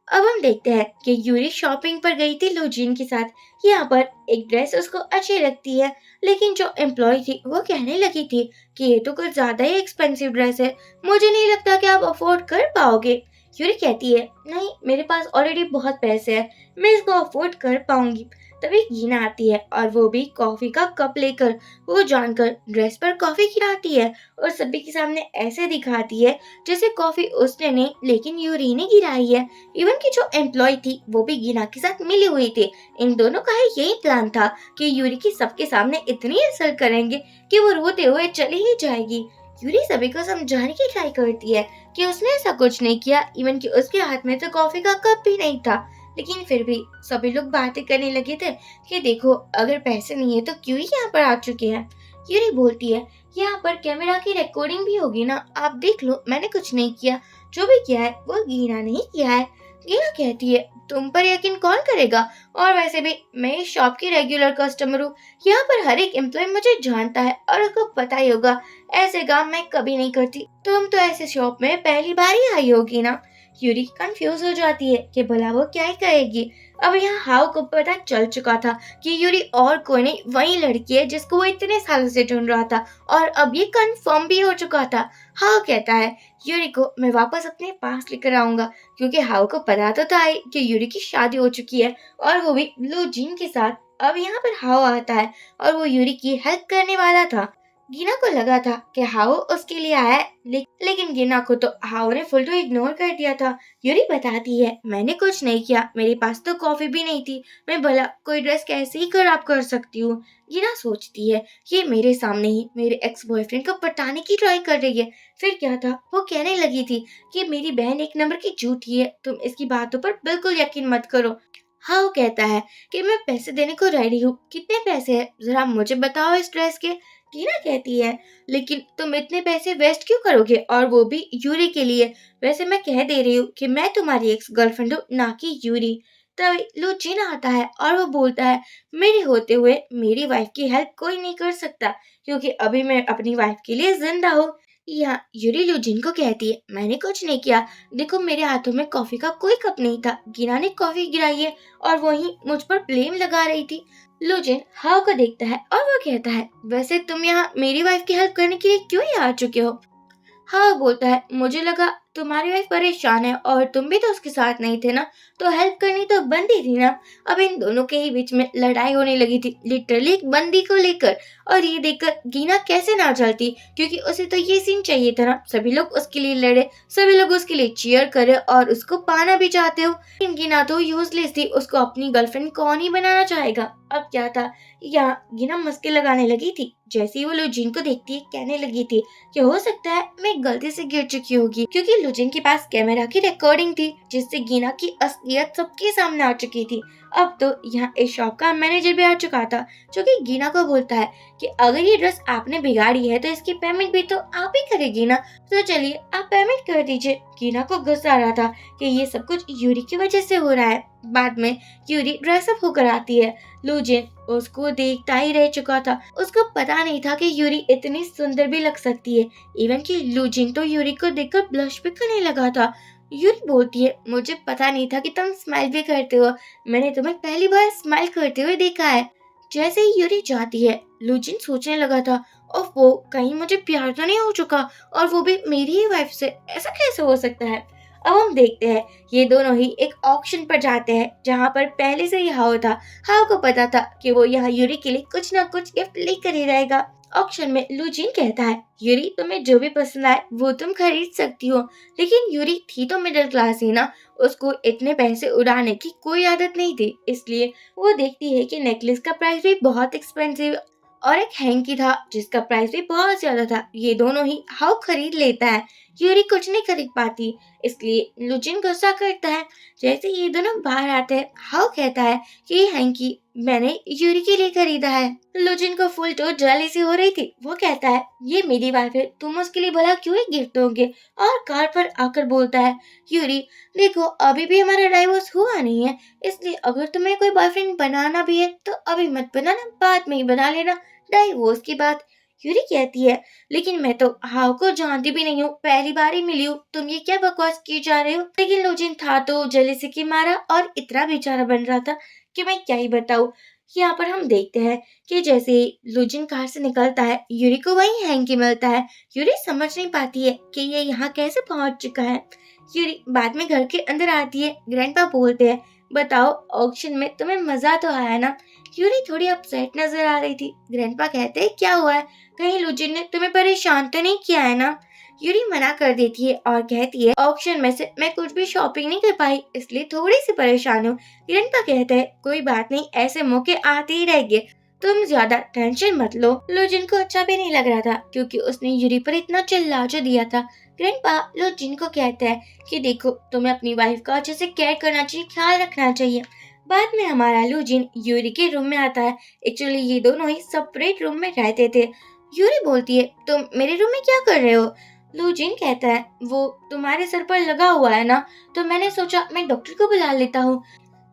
अब हम देखते हैं कि यूरी शॉपिंग पर गई थी लूजीन के साथ। यहाँ पर एक ड्रेस उसको अच्छी लगती है, लेकिन जो एम्प्लॉय थी वो कहने लगी थी कि ये तो कुछ ज्यादा ही एक्सपेंसिव ड्रेस है, मुझे नहीं लगता कि आप अफोर्ड कर पाओगे। यूरी कहती है, नहीं मेरे पास ऑलरेडी बहुत पैसे हैं, मैं इसको अफोर्ड कर पाऊंगी। तभी गीना आती है, और वो भी कॉफी का कप लेकर। वो जानकर ड्रेस पर कॉफी गिराती है और सभी के सामने ऐसे दिखाती है जैसे कॉफी उसने नहीं लेकिन यूरी ने गिराई है। इवन की जो एम्प्लॉय थी वो भी गीना के साथ मिली हुई थी। इन दोनों का यही प्लान था कि यूरी की सबके सामने इतनी इंसल्ट करेंगे कि वो रोते हुए चली ही जाएगी। यूरी सभी को समझाने की ट्राई करती है कि उसने ऐसा कुछ नहीं किया, इवन कि उसके हाथ में तो कॉफी का कप भी नहीं था, लेकिन फिर भी सभी लोग बातें करने लगे थे कि देखो अगर पैसे नहीं है तो क्यों ही यहाँ पर आ चुके हैं। यूरी बोलती है, यहाँ पर कैमरा की रिकॉर्डिंग भी होगी ना, आप देख लो मैंने कुछ नहीं किया, जो भी किया है वो गीना नहीं किया है। गीना कहती है, तुम पर यकीन कौन करेगा, और वैसे भी मैं इस शॉप की रेगुलर कस्टमर हूँ, यहाँ पर हर एक एम्प्लॉय मुझे जानता है और उसको पता ही होगा ऐसे काम मैं कभी नहीं करती, तुम तो ऐसे शॉप में पहली बार ही आई होगी ना। यूरी कंफ्यूज हो जाती है कि भला वो क्या ही कहेगी। अब यहाँ हाउ को पता चल चुका था कि यूरी और कोई नहीं वही लड़की है जिसको वो इतने सालों से ढूंढ रहा था, और अब ये कंफर्म भी हो चुका था। हाउ कहता है, यूरी को मैं वापस अपने पास लेकर आऊंगा, क्योंकि हाउ को पता तो था ही कि यूरी की शादी हो चुकी है, और वो भी ब्लू जीन के साथ। अब यहाँ पर हाउ आता है और वो यूरी की हेल्प करने वाला था। गीना को लगा था कि हाउ उसके लिए आया है, लेकिन गीना को तो हाउ ने फुल टू इग्नोर कर दिया था। यूरी बताती है, मैंने कुछ नहीं किया, मेरे पास तो कॉफी भी नहीं थी, मैं भला कोई ड्रेस कैसे ही खराब कर सकती हूँ। गीना सोचती है, ये मेरे सामने ही मेरे एक्स बॉयफ्रेंड को पटाने की ट्राई कर रही है। फिर क्या था, वो कहने लगी थी कि मेरी बहन एक नंबर की झूठी है, तुम इसकी बातों पर बिल्कुल यकीन मत करो। हाँ वो कहता है कि मैं पैसे देने को रेडी हूँ, कितने पैसे हैं जरा मुझे बताओ इस ड्रेस के। टीना कहती है, लेकिन तुम इतने पैसे वेस्ट क्यों करोगे, और वो भी यूरी के लिए, वैसे मैं कह दे रही हूँ कि मैं तुम्हारी एक्स गर्लफ्रेंड हूँ ना कि यूरी। तभी लुचिन आता है और वो बोलता है, मेरे होते हुए मेरी वाइफ की हेल्प कोई नहीं कर सकता, क्योंकि अभी मैं अपनी वाइफ के लिए जिंदा हूँ। यहाँ यूरी लुजिन को कहती है, मैंने कुछ नहीं किया। देखो मेरे हाथों में कॉफी का कोई कप नहीं था। गिना ने कॉफी गिराई है और वही मुझ पर ब्लेम लगा रही थी। लुजिन हाउ को देखता है और वो कहता है, वैसे तुम यहाँ मेरी वाइफ की हेल्प करने के लिए क्यों यहाँ आ चुके हो? हाँ बोलता है, मुझे लगा तुम्हारी वाइफ परेशान है और तुम भी तो उसके साथ नहीं थे ना, तो हेल्प करनी तो बनती थी ना। अब इन दोनों के ही बीच में लड़ाई होने लगी थी, लिटरली एक बंदी को लेकर। और ये देखकर गीना कैसे ना चलती, क्योंकि उसे तो ये सीन चाहिए था ना, सभी लोग उसके लिए लड़े, सभी लोग उसके लिए चीयर करे और उसको पाना भी चाहते हो। लेकिन गीना तो यूजलेस थी, उसको अपनी गर्लफ्रेंड कौन ही बनाना चाहेगा। अब क्या था, यहाँ गीना मस्के लगाने लगी थी। जैसे ही वो लुजिन को देखती है, कहने लगी थी कि हो सकता है मैं गलती से गिर चुकी होगी, क्योंकि लुजिन के पास कैमरा की रिकॉर्डिंग थी जिससे गीना की असलियत सबके सामने आ चुकी थी। अब तो यहाँ इस शॉप का मैनेजर भी आ चुका था, जो कि गीना को बोलता है कि अगर ये ड्रेस आपने बिगाड़ी है तो इसकी पेमेंट भी तो आप ही करेगी ना, तो चलिए आप पेमेंट कर दीजिए। गीना को गुस्सा आ रहा था कि ये सब कुछ यूरी की वजह से हो रहा है। बाद में यूरी ड्रेसअप होकर आती है। लुजिन उसको देखता ही रह चुका था, उसको पता नहीं था कि यूरी इतनी सुंदर भी लग सकती है। इवन कि लुजिन तो यूरी को देखकर ब्लश भी करने लगा था। यूरी बोलती है, मुझे पता नहीं था कि तुम स्माइल भी करते हो, मैंने तुम्हें पहली बार स्माइल करते हुए देखा है। जैसे ही यूरी जाती है, लुजिन सोचने लगा था, और वो कहीं मुझे प्यार तो नहीं हो चुका, और वो भी मेरी ही वाइफ से, ऐसा कैसे हो सकता है। अब हम देखते हैं, ये दोनों ही एक ऑक्शन पर जाते हैं, जहाँ पर पहले से ही हाउ था। हाउ को पता था कि वो यहाँ यूरी के लिए कुछ ना कुछ गिफ्ट लेकर ही रहेगा। ऑक्शन में लुजिन कहता है, यूरी तुम्हें जो भी पसंद आए वो तुम खरीद सकती हो, लेकिन यूरी थी तो मिडिल क्लास ही ना, उसको इतने पैसे उड़ाने की कोई आदत नहीं थी। इसलिए वो देखती है कि नेकलेस का प्राइस भी बहुत एक्सपेंसिव और एक हैंकी था जिसका प्राइस भी बहुत ज्यादा था। ये दोनों ही हाउ खरीद लेता है, यूरी कुछ नहीं खरीद पाती। इसलिए लुजिन गुस्सा करता है। जैसे ये दोनों बाहर आते हैं, हाउ कहता है कि ये हैंकी मैंने यूरी के लिए खरीदा है। लुजिन को फुल तो जेलसी हो रही थी। वो कहता है, ये मेरी वाइफ है, तुम उसके लिए भला क्यों ही गिफ्ट दोगे। और कार पर आकर बोलता है, यूरी देखो अभी भी हमारा डाइवोर्स हुआ नहीं है, इसलिए अगर तुम्हें कोई बॉयफ्रेंड बनाना भी है तो अभी मत बनाना, बाद में ही बना लेना, डाइवोर्स की बात। यूरी कहती है, लेकिन मैं तो हाउ को जानती भी नहीं हूँ, पहली बार ही मिली हूँ, तुम ये क्या बकवास की जा रहे हो। लेकिन लुजिन था तो जेलसी की मारा और इतना बेचारा बन रहा था कि मैं क्या ही बताऊँ। यहाँ पर हम देखते हैं कि जैसे ही लुजिन कार से निकलता है, यूरी को वहीं हैंकी मिलता है। यूरी समझ नहीं पाती है कि ये यहाँ कैसे पहुंच चुका है। यूरी बाद में घर के अंदर आती है। ग्रैंडपा बोलते हैं, बताओ ऑक्शन में तुम्हें मजा तो आया ना। यूरी थोड़ी अपसेट नजर आ रही थी। ग्रैंडपा कहते हैं, क्या हुआ है, कहीं लुजिन ने तुम्हें परेशान तो नहीं किया है ना। यूरी मना कर देती है और कहती है, ऑक्शन में से मैं कुछ भी शॉपिंग नहीं कर पाई, इसलिए थोड़ी सी परेशान हूँ। ग्रैंडपा कहते हैं, कोई बात नहीं, ऐसे मौके आते ही रहेंगे, तुम ज्यादा टेंशन मत लो। लुजिन को अच्छा भी नहीं लग रहा था, क्योंकि उसने यूरी पर इतना चिल्ला जो दिया था। ग्रैंडपा लुजिन को कहते हैं कि देखो तुम्हें अपनी वाइफ का अच्छे से केयर करना चाहिए, ख्याल रखना चाहिए। बाद में हमारा लुजिन यूरी के रूम में आता है। एक्चुअली ये दोनों ही सेपरेट रूम में रहते थे। यूरी बोलती है, तुम मेरे रूम में क्या कर रहे हो। लुजिन कहता है, वो तुम्हारे सर पर लगा हुआ है ना, तो मैंने सोचा मैं डॉक्टर को बुला लेता हूँ।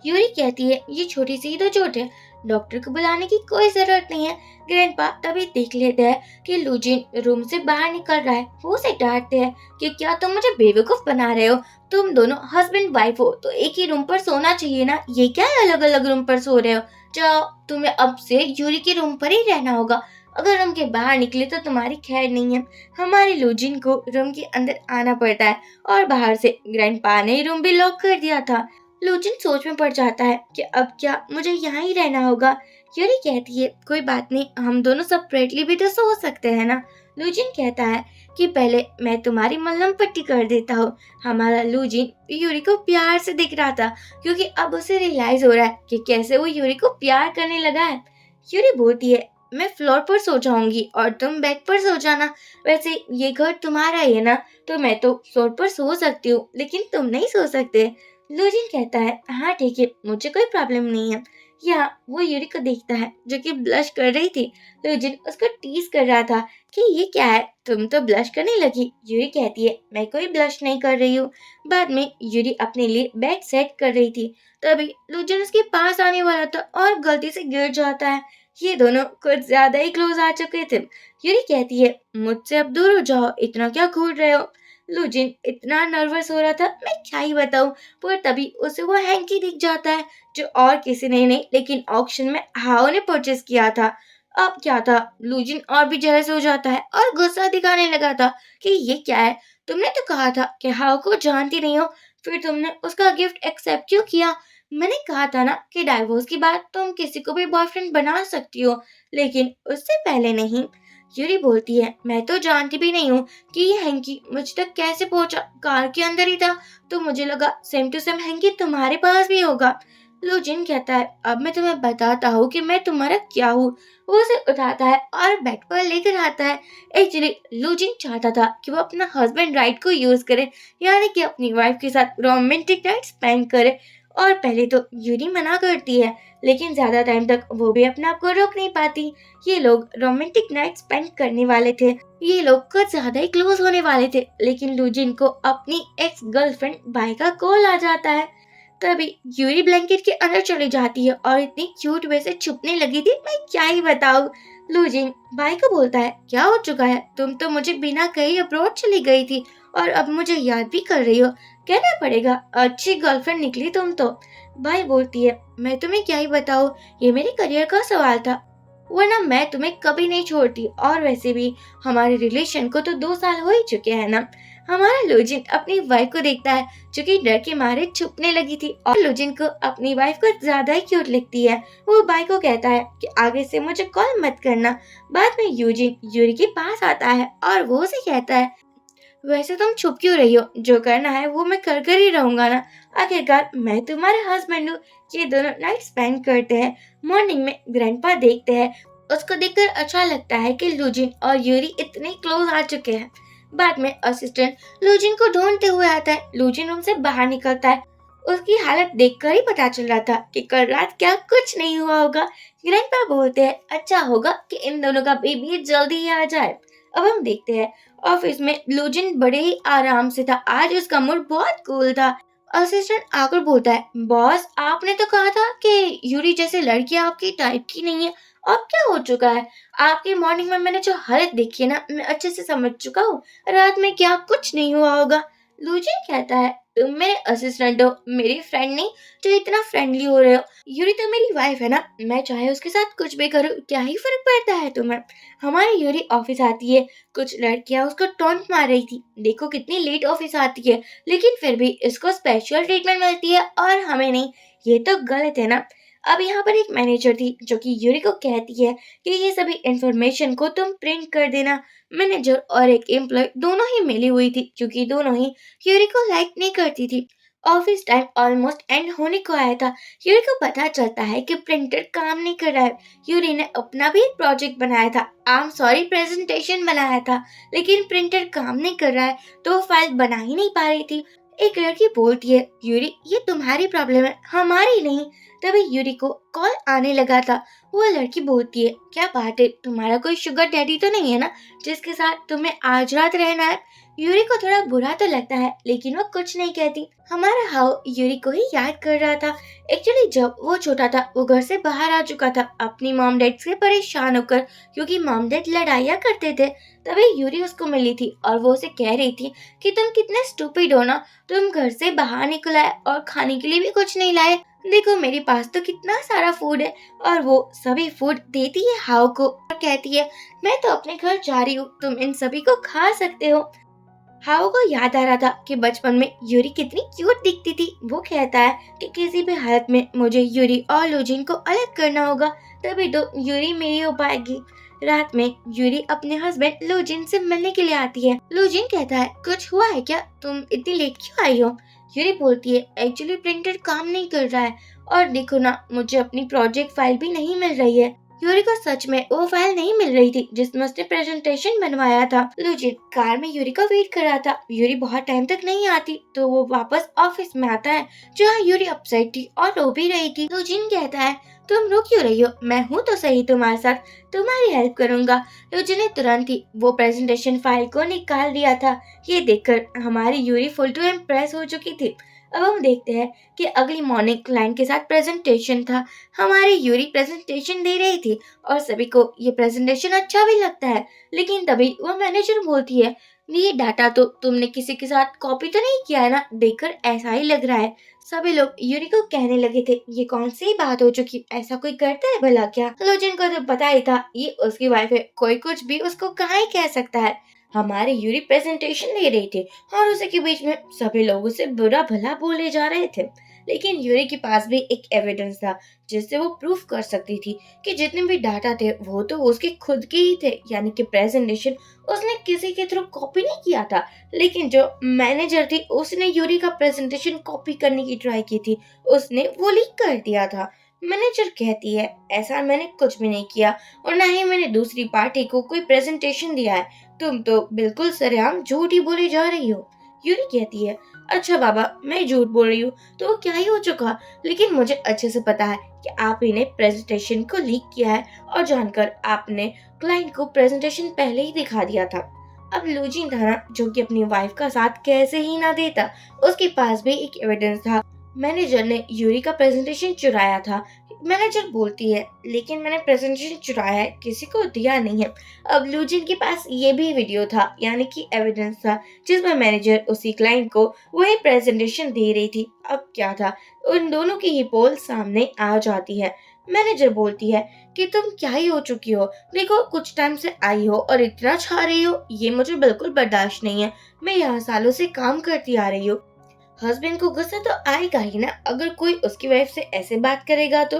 यूरी कहती है, ये छोटी सी ही तो चोट है, डॉक्टर को बुलाने की कोई जरूरत नहीं है। ग्रैंडपा तभी देख लेते हैं कि लुजिन रूम से बाहर निकल रहा है। वो उसे डांटते हैं कि क्या तुम मुझे बेवकूफ बना रहे हो, तुम दोनों हस्बैंड वाइफ हो तो एक ही रूम पर सोना चाहिए ना, ये क्या है अलग अलग रूम पर सो रहे हो। जाओ, तुम्हें अब से यूरी के रूम पर ही रहना होगा, अगर रूम के बाहर निकले तो तुम्हारी खैर नहीं है। हमारे लुजिन को रूम के अंदर आना पड़ता है और बाहर से ग्रैंडपा ने रूम भी लॉक कर दिया था। लुजिन सोच में पड़ जाता है कि अब क्या मुझे यहाँ ही रहना होगा। यूरी कहती है, कोई बात नहीं, हम दोनों सेपरेटली भी तो सो सकते हैं ना। लुजिन कहता है कि पहले मैं तुम्हारी मलहम पट्टी कर देता हूँ। हमारा लुजिन यूरी को प्यार से देख रहा था, क्योंकि अब उसे रियलाइज हो रहा है कि कैसे वो यूरी को प्यार करने लगा है। यूरी बोलती है, मैं फ्लोर पर सो जाऊंगी और तुम बेड पर सो जाना, वैसे ये घर तुम्हारा ही है ना, तो मैं तो फ्लोर पर सो सकती हूँ लेकिन तुम नहीं सो सकते। लुजिन कहता है, हाँ ठीक है, मुझे कोई प्रॉब्लम नहीं है। यहाँ वो यूरी को देखता है जो कि ब्लश कर रही थी। लुजिन उसको टीज कर रहा था कि ये क्या है, तुम तो ब्लश करने लगी। यूरी कहती है, मैं कोई ब्लश नहीं कर रही हूँ। बाद में यूरी अपने लिए बैग सेट कर रही थी, तभी लुजिन उसके पास आने वाला था और गलती से गिर जाता है। ये दोनों कुछ ज्यादा ही क्लोज आ चुके थे। यूरी कहती है, मुझसे अब दूर हो जाओ, इतना क्या घूर रहे हो। लूजिन इतना नर्वस हो रहा था, मैं क्या ही बताऊं। पर तभी उसे वो हैंकी दिख जाता है, जो और किसी ने नहीं लेकिन ऑक्शन में हाओ ने परचेस किया था। अब क्या था, लूजिन और भी जेलस हो जाता है और गुस्सा दिखाने लगा था कि ये क्या है, तुमने तो कहा था कि हाओ को जानती नहीं हो, फिर तुमने उसका गिफ्ट एक्सेप्ट क्यों किया। मैंने कहा था ना कि डाइवोर्स के बाद तुम किसी को भी बॉयफ्रेंड बना सकती हो, लेकिन उससे पहले नहीं। यूरी बोलती है, मैं तो जानती भी नहीं हूँ कि ये हैंकी मुझ तक कैसे पहुंचा, कार के अंदर ही था तो मुझे लगा सेम टू सेम हैंकी तुम्हारे पास भी होगा। लूजिन कहता है, अब मैं तुम्हें बताता हूँ कि मैं तुम्हारा क्या हूँ। वो उसे उठाता है और बेड पर लेकर आता है। एक्चुअली लूजिन चाहता था कि वो अपना हस्बैंड राइट को यूज करे, यानी कि अपनी वाइफ के साथ रोमांटिक नाइट स्पेंड करे। और पहले तो यूरी मना करती है, लेकिन ज्यादा टाइम तक वो भी अपने आप को रोक नहीं पाती। ये लोग रोमांटिक नाइट स्पेंड करने वाले थे, ये लोग कुछ ज्यादा ही क्लोज होने वाले थे, लेकिन लूजिन को अपनी एक्स गर्लफ्रेंड बाई का कॉल आ जाता है। तभी यूरी ब्लैंकेट के अंदर चली जाती है और इतनी क्यूट वे से छुपने लगी थी, मैं क्या ही बताऊं। लूजिन भाई को बोलता है, क्या हो चुका है, तुम तो मुझे बिना कहीं अब्रॉड चली गई थी और अब मुझे याद भी कर रही हो। कहना पड़ेगा, अच्छी गर्लफ्रेंड निकली तुम तो। भाई बोलती है, मैं तुम्हें क्या ही बताऊं, ये मेरे करियर का सवाल था, वरना मैं तुम्हें कभी नहीं छोड़ती। और वैसे भी हमारे रिलेशन को तो 2 साल हो ही चुके हैं ना। हमारा लूजिन अपनी वाइफ को देखता है, जो कि डर के मारे छुपने लगी थी, और लूजिन को अपनी वाइफ को ज्यादा ही क्यूट लगती है। वो भाई को कहता है कि आगे से मुझे कॉल मत करना। बाद में यूजिन यूरी के पास आता है और वो उसे कहता है, वैसे तुम छुप क्यों रही हो, जो करना है वो मैं कर कर ही रहूंगा ना। आखिरकार मैं तुम्हारे हस्बैंड हूँ। ये दोनों नाइट स्पेंड करते हैं। मॉर्निंग में ग्रैंडपा देखते हैं, उसको देखकर अच्छा लगता है कि लूजिन और यूरी इतने क्लोज आ चुके हैं। बाद में असिस्टेंट लूजिन को ढूंढते हुए आता है। लूजिन रूम से बाहर निकलता है। उसकी हालत देखकर ही पता चल रहा था कि कल रात क्या कुछ नहीं हुआ होगा। ग्रैंडपा बोलते हैं, अच्छा होगा कि इन दोनों का बेबी जल्दी ही आ जाए। अब हम देखते हैं ऑफिस में लूजिन बड़े ही आराम से था, आज उसका मूड बहुत कूल था। असिस्टेंट आकर बोलता है, बॉस आपने तो कहा था कि यूरी जैसी लड़की आपकी टाइप की नहीं है, अब क्या हो चुका है। आपकी मॉर्निंग में मैंने जो हालत देखी है ना, मैं अच्छे से समझ चुका हूँ, रात में क्या कुछ नहीं हुआ होगा। लूजिन कहता है, तुम मेरे असिस्टेंट हो, मेरी फ्रेंड नहीं जो इतना फ्रेंडली हो रहे हो। यूरी तो मेरी वाइफ है ना, मैं चाहे उसके साथ कुछ भी करूँ, क्या ही फर्क पड़ता है तुम्हें। हमारी यूरी ऑफिस आती है, कुछ लड़कियां उसको टॉन्ट मार रही थी, देखो कितनी लेट ऑफिस आती है, लेकिन फिर भी इसको स्पेशल ट्रीटमेंट मिलती है और हमें नहीं, ये तो गलत है ना। अब यहाँ पर एक मैनेजर थी जो कि यूरी को कहती है कि ये सभी इंफॉर्मेशन को तुम प्रिंट कर देना। मैनेजर और एक एम्प्लॉय दोनों ही मिली हुई थी, क्योंकि दोनों ही यूरी को लाइक नहीं करती थी। ऑफिस टाइम ऑलमोस्ट एंड होने को आया था। यूरी को पता चलता है कि प्रिंटर काम नहीं कर रहा है। यूरी ने अपना भी एक प्रोजेक्ट बनाया था, प्रेजेंटेशन बनाया था, लेकिन प्रिंटर काम नहीं कर रहा है तो वो फाइल बना ही नहीं पा रही थी। एक लड़की बोलती है, यूरी ये तुम्हारी प्रॉब्लम है, हमारी नहीं। तभी यूरी को कॉल आने लगा था। वो लड़की बोलती है, क्या बात है, तुम्हारा कोई शुगर डैडी तो नहीं है ना, जिसके साथ तुम्हें आज रात रहना है। यूरी को थोड़ा बुरा तो लगता है, लेकिन वो कुछ नहीं कहती। हमारा हाउ यूरी को ही याद कर रहा था। एक्चुअली जब वो छोटा था, वो घर से बाहर आ चुका था अपनी मॉम डैड से परेशान होकर, क्योंकि मॉम डैड लड़ाइयाँ करते थे। तभी यूरी उसको मिली थी और वो उसे कह रही थी कि तुम कितने स्टूपिड हो ना, तुम घर से बाहर निकल आए और खाने के लिए भी कुछ नहीं लाए। देखो मेरे पास तो कितना सारा फूड है। और वो सभी फूड देती है हाउ को और कहती है, मैं तो अपने घर जा रही हूँ, तुम इन सभी को खा सकते हो। हाओ को याद आ रहा था कि बचपन में यूरी कितनी क्यूट दिखती थी। वो कहता है कि किसी भी हालत में मुझे यूरी और लूजिन को अलग करना होगा, तभी तो यूरी मेरी हो पाएगी। रात में यूरी अपने हस्बैंड लूजिन से मिलने के लिए आती है। लूजिन कहता है, कुछ हुआ है क्या, तुम इतनी लेट क्यों आई हो। यूरी बोलती है, एक्चुअली प्रिंटर काम नहीं कर रहा है और देखो ना, मुझे अपनी प्रोजेक्ट फाइल भी नहीं मिल रही है। यूरी को सच में वो फाइल नहीं मिल रही थी जिसमें उसने प्रेजेंटेशन बनवाया था। लूजिन कार में यूरी का वेट कर रहा था। यूरी बहुत टाइम तक नहीं आती तो वो वापस ऑफिस में आता है, जहाँ यूरी अपसेट थी और रो भी रही थी। लूजिन कहता है, तुम रो क्यों रही हो, मैं हूँ तो सही तुम्हारे साथ, तुम्हारी हेल्प करूंगा। लूजिन ने तुरंत ही वो प्रेजेंटेशन फाइल को निकाल दिया था। ये देखकर हमारी यूरी फुल टू इम्प्रेस हो चुकी थी। अब हम देखते हैं कि अगली मॉर्निंग क्लाइंट के साथ प्रेजेंटेशन था। हमारी यूरी प्रेजेंटेशन दे रही थी और सभी को ये प्रेजेंटेशन अच्छा भी लगता है, लेकिन तभी वह मैनेजर बोलती है, ये डाटा तो तुमने किसी के साथ कॉपी तो नहीं किया है ना, देखकर ऐसा ही लग रहा है। सभी लोग यूरी को कहने लगे थे, ये कौन सी बात हो चुकी, ऐसा कोई करता है भला क्या? लोजन को तो पता ही था ये उसकी वाइफ है, कोई कुछ भी उसको कहाँ ही कह सकता है। हमारी यूरी प्रेजेंटेशन दे रही थी और उसी के बीच में सभी लोग उसे बुरा भला बोले जा रहे थे, लेकिन यूरी के पास भी एक एविडेंस था जिससे वो प्रूफ कर सकती थी कि जितने भी डाटा थे वो तो उसके खुद के ही थे, यानी कि प्रेजेंटेशन उसने किसी के थ्रू कॉपी नहीं किया था। लेकिन जो मैनेजर थी उसने यूरी का प्रेजेंटेशन कॉपी करने की ट्राई की थी, उसने वो लीक कर दिया था। मैनेजर कहती है, ऐसा मैंने कुछ भी नहीं किया और ना ही मैंने दूसरी पार्टी को कोई प्रेजेंटेशन दिया है, तुम तो बिल्कुल सरेआम झूठ ही बोली जा रही हो। यूरी कहती है, अच्छा बाबा, मैं झूठ बोल रही हूँ तो वो क्या ही हो चुका, लेकिन मुझे अच्छे से पता है कि आप ही ने प्रेजेंटेशन को लीक किया है और जानकर आपने क्लाइंट को प्रेजेंटेशन पहले ही दिखा दिया था। अब लूजिन था ना, जो कि अपनी वाइफ का साथ कैसे ही ना देता, उसके पास भी एक एविडेंस था। मैनेजर ने यूरी का प्रेजेंटेशन चुराया था। मैनेजर बोलती है, लेकिन मैंने प्रेजेंटेशन चुराया है, किसी को दिया नहीं है। अब लूजिन के पास ये भी वीडियो था, यानी कि एविडेंस था, जिसमें मैनेजर उसी क्लाइंट को वही प्रेजेंटेशन दे रही थी। अब क्या था, उन दोनों की ही पोल सामने आ जाती है। मैनेजर बोलती है कि तुम क्या ही हो चुकी हो, देखो कुछ टाइम से आई हो और इतना छा रही हो, ये मुझे बिल्कुल बर्दाश्त नहीं है। मैं यहाँ सालों से काम करती आ रही हूँ। हस्बैंड को गुस्सा तो आएगा ही ना अगर कोई उसकी वाइफ से ऐसे बात करेगा तो।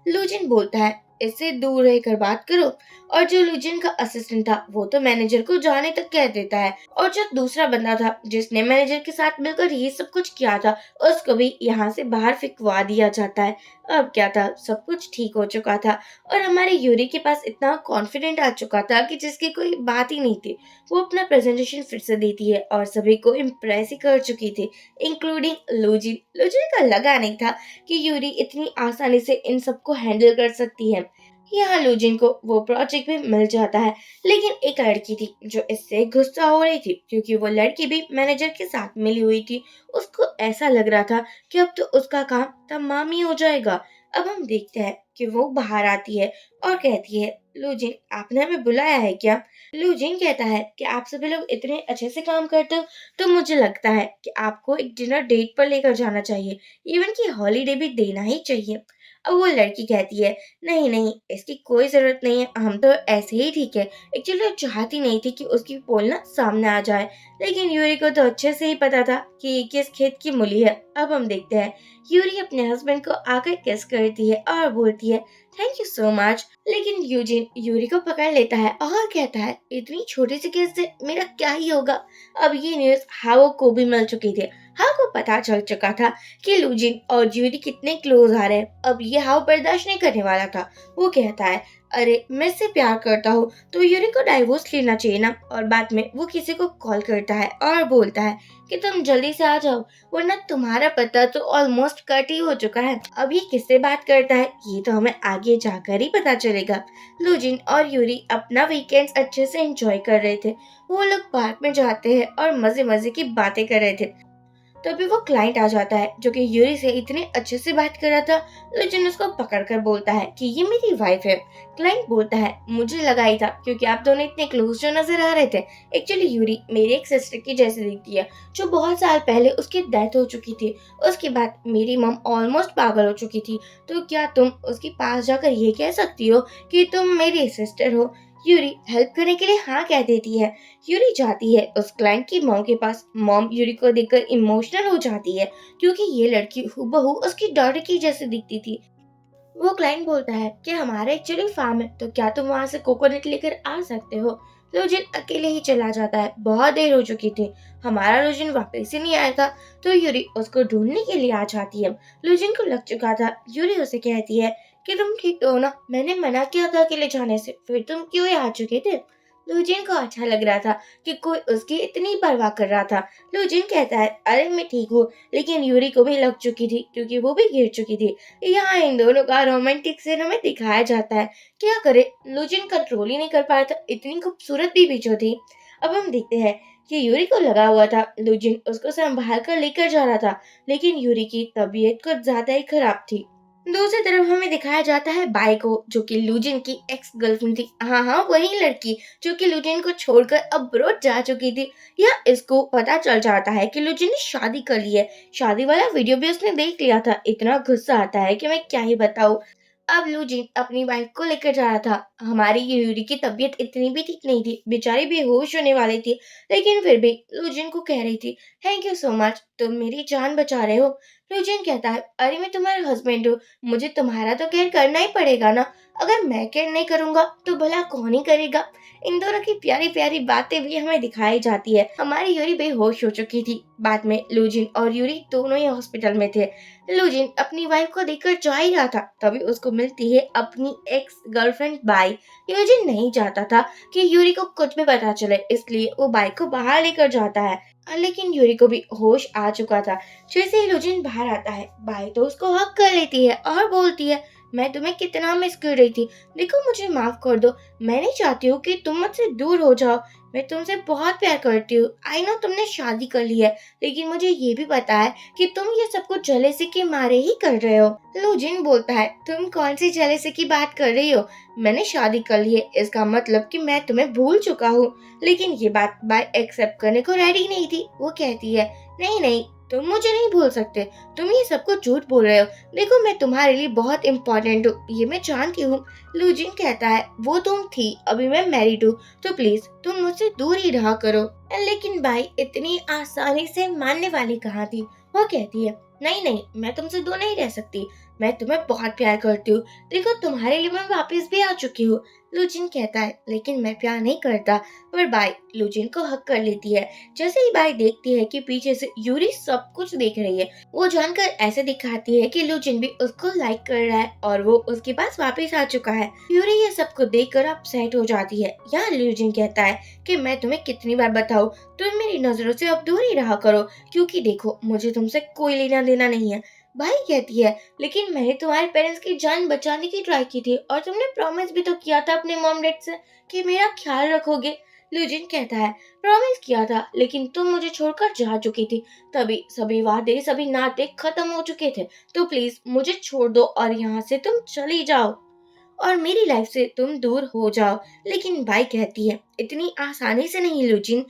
लूजिन बोलता है, इससे दूर रहकर बात करो। और जो लूजिन का असिस्टेंट था वो तो मैनेजर को जाने तक कह देता है, और जो दूसरा बंदा था जिसने मैनेजर के साथ मिलकर ये सब कुछ किया था, उसको भी यहाँ से बाहर फिकवा दिया जाता है। अब क्या था, सब कुछ ठीक हो चुका था और हमारे यूरी के पास इतना कॉन्फिडेंट आ चुका था कि जिसकी कोई बात ही नहीं थी। वो अपना प्रेजेंटेशन फिर से देती है और सभी को इम्प्रेस ही कर चुकी थी, इंक्लूडिंग लूजिन। लूजिन का लगा नहीं था कि यूरी इतनी आसानी से इन सबको हैंडल कर सकती है। यहाँ लूजिन को वो प्रोजेक्ट भी मिल जाता है, लेकिन एक लड़की थी जो इससे गुस्सा हो रही थी, क्योंकि वो लड़की भी मैनेजर के साथ मिली हुई थी। उसको ऐसा लग रहा था कि अब तो उसका काम तमाम ही हो जाएगा। अब हम देखते हैं कि वो बाहर आती है और कहती है, लूजिन आपने हमें बुलाया है क्या? लूजिन कहता है कि आप सभी लोग इतने अच्छे से काम करते हो तो मुझे लगता है कि आपको एक डिनर डेट पर लेकर जाना चाहिए, इवन की हॉलीडे भी देना ही चाहिए। अब वो लड़की कहती है, नहीं नहीं, इसकी कोई जरूरत नहीं है, हम तो ऐसे ही ठीक है। एक्चुअली वो चाहती नहीं थी कि उसकी पोल ना सामने आ जाए, लेकिन यूरी को तो अच्छे से ही पता था कि ये किस खेत की मूली है। अब हम देखते हैं यूरी अपने हस्बैंड को आकर किस करती है और बोलती है, थैंक यू सो मच। लेकिन यूजिन यूरी को पकड़ लेता है और कहता है, इतनी छोटी सी केस से मेरा क्या ही होगा। अब ये न्यूज हाओ को भी मिल चुकी थी। हाओ को पता चल चुका था कि लूजिन और यूरी कितने क्लोज आ रहे हैं। अब ये हाओ बर्दाश्त नहीं करने वाला था। वो कहता है, अरे मैं इससे प्यार करता हूँ तो यूरी को डाइवोर्स लेना चाहिए ना। और बाद में वो किसी को कॉल करता है और बोलता है कि तुम जल्दी से आ जाओ, वरना तुम्हारा पता तो ऑलमोस्ट कट ही हो चुका है। अब ये किससे बात करता है ये तो हमें आगे जाकर ही पता चलेगा। लूजिन और यूरी अपना वीकेंड अच्छे से एंजॉय कर रहे थे। वो लोग पार्क में जाते हैं और मजे मजे की बातें कर रहे थे। तभी वो क्लाइंट आ जाता है जो कि यूरी से इतने अच्छे से बात कर रहा था। लेकिन उसको पकड़कर बोलता है कि ये मेरी वाइफ है। क्लाइंट बोलता है, मुझे लगा ही था क्योंकि आप दोनों इतने क्लोज जो नजर आ रहे थे। एक्चुअली यूरी मेरी एक सिस्टर की जैसी दिखती है, जो बहुत साल पहले उसकी डेथ हो चुकी थी। उसके बाद मेरी मम ऑलमोस्ट पागल हो चुकी थी। तो क्या तुम उसके पास जाकर ये कह सकती हो कि तुम मेरी सिस्टर हो? यूरी हेल्प करने के लिए हाँ कह देती है। यूरी जाती है उस क्लाइंट की मॉम के पास। मॉम यूरी को देखकर इमोशनल हो जाती है, क्योंकि ये लड़की हूबहू उसकी डॉटर की जैसी दिखती थी। वो क्लाइंट बोलता है कि हमारा एक्चुअली फार्म है, तो क्या तुम वहां से कोकोनट लेकर आ सकते हो? लोजिन अकेले ही चला जाता है, बहुत देर हो चुकी थी। हमारा लोजिन वापस ही नहीं आया था, तो यूरी उसको ढूंढने के लिए आ जाती है। लोजिन को लग चुका था। यूरी उसे कहती है कि तुम ठीक हो ना, मैंने मना किया था अकेले जाने से, फिर तुम क्यों यहाँ आ चुके थे? लूजिन को अच्छा लग रहा था कि कोई उसकी इतनी परवाह कर रहा था। लूजिन कहता है, अरे मैं ठीक हूँ, लेकिन यूरी को भी लग चुकी थी क्योंकि वो भी गिर चुकी थी। यहाँ इन दोनों का रोमांटिक सीन हमें दिखाया जाता है। क्या करे, लूजिन कंट्रोल ही नहीं कर पाया था, इतनी खूबसूरत भी जो थी। अब हम देखते हैं कि यूरी को लगा हुआ था लूजिन उसको संभाल कर लेकर जा रहा था, लेकिन यूरी की तबीयत कुछ ज्यादा ही खराब थी। दूसरी तरफ हमें दिखाया जाता है बाई को, जो कि लूजिन की एक्स गर्लफ्रेंड थी। हाँ हाँ, वही लड़की जो कि लूजिन को छोड़कर अब्रोड जा चुकी थी। या इसको पता चल जाता है कि लूजिन ने शादी कर ली है। शादी वाला वीडियो भी उसने देख लिया था। इतना गुस्सा आता है कि मैं क्या ही बताऊं। अब लूजिन अपनी वाइफ को लेकर जा रहा था। हमारी यूरी की तबीयत इतनी भी ठीक नहीं थी, बेचारी बेहोश होने वाली थी, लेकिन फिर भी लूजिन को कह रही थी, थैंक यू सो मच, तुम मेरी जान बचा रहे हो। लूजिन कहता है, अरे मैं तुम्हारा हस्बैंड हूँ, मुझे तुम्हारा तो केयर करना ही पड़ेगा ना। अगर मैं केयर नहीं करूंगा तो भला कौन ही करेगा। इन दोनों की प्यारी प्यारी बातें भी हमें दिखाई जाती है। हमारी यूरी बेहोश हो चुकी थी। बाद में लूजिन और यूरी दोनों ही हॉस्पिटल में थे। लूजिन अपनी वाइफ को देखकर जा ही रहा था, तभी उसको मिलती है अपनी एक्स गर्लफ्रेंड बाई। यूजिन नहीं चाहता था कि यूरी को कुछ भी पता चले, इसलिए वो बाई को बाहर लेकर जाता है। लेकिन यूरी को भी होश आ चुका था। जैसे ही लूजिन बाहर आता है, बाई तो उसको हक कर लेती है और बोलती है, मैं तुम्हें कितना मिस कर रही थी, देखो मुझे माफ कर दो, मैं नहीं चाहती हूँ कि तुम मुझसे दूर हो जाओ, मैं तुमसे बहुत प्यार करती हूँ। आई नो तुमने शादी कर ली है, लेकिन मुझे ये भी पता है कि तुम ये सब कुछ जेलेसी के मारे ही कर रहे हो। लूजिन बोलता है, तुम कौन सी जेलेसी की बात कर रही हो, मैंने शादी कर ली है, इसका मतलब कि मैं तुम्हें भूल चुका हूँ। लेकिन ये बात बाय एक्सेप्ट करने को रेडी नहीं थी। वो कहती है, नहीं नहीं, तुम मुझे नहीं भूल सकते, तुम ये सब कुछ झूठ बोल रहे हो, देखो मैं तुम्हारे लिए बहुत इम्पोर्टेंट हूँ, ये मैं जानती हूँ। लूजिन कहता है, वो तुम थी, अभी मैं मैरिड हूँ, तो प्लीज तुम मुझसे दूर ही रहा करो। लेकिन भाई इतनी आसानी से मानने वाली कहाँ थी। वो कहती है, नहीं नहीं, मैं तुमसे दूर नहीं रह सकती, मैं तुम्हें बहुत प्यार करती हूँ, देखो तुम्हारे लिए मैं वापस भी आ चुकी हूँ। लूजिन कहता है, लेकिन मैं प्यार नहीं करता। पर बाई लूजिन को हक कर लेती है। जैसे ही बाई देखती है कि पीछे से यूरी सब कुछ देख रही है, वो जानकर ऐसे दिखाती है कि लूजिन भी उसको लाइक कर रहा है और वो उसके पास वापस आ चुका है। यूरी ये सब कुछ देखकर अपसेट हो जाती है। यहाँ लूजिन कहता है कि मैं तुम्हें कितनी बार बताऊं, तुम मेरी नजरों से अब दूर ही रहा करो, क्योंकि देखो मुझे तुमसे कोई लेना देना नहीं है। भाई कहती है, लेकिन मैंने तुम्हारे पेरेंट्स की जान बचाने की ट्राई की थी और तुमने प्रॉमिस भी तो किया था अपने मॉम डैड से कि मेरा ख्याल रखोगे। लूजिन कहता है, प्रॉमिस किया था, लेकिन तुम मुझे छोड़कर जा चुकी थी, तभी सभी वादे सभी नाते खत्म हो चुके थे, तो प्लीज मुझे छोड़ दो और यहाँ से तुम चली जाओ और मेरी लाइफ से तुम दूर हो जाओ। लेकिन बाई कहती है, इतनी आसानी से नहीं लूजिन,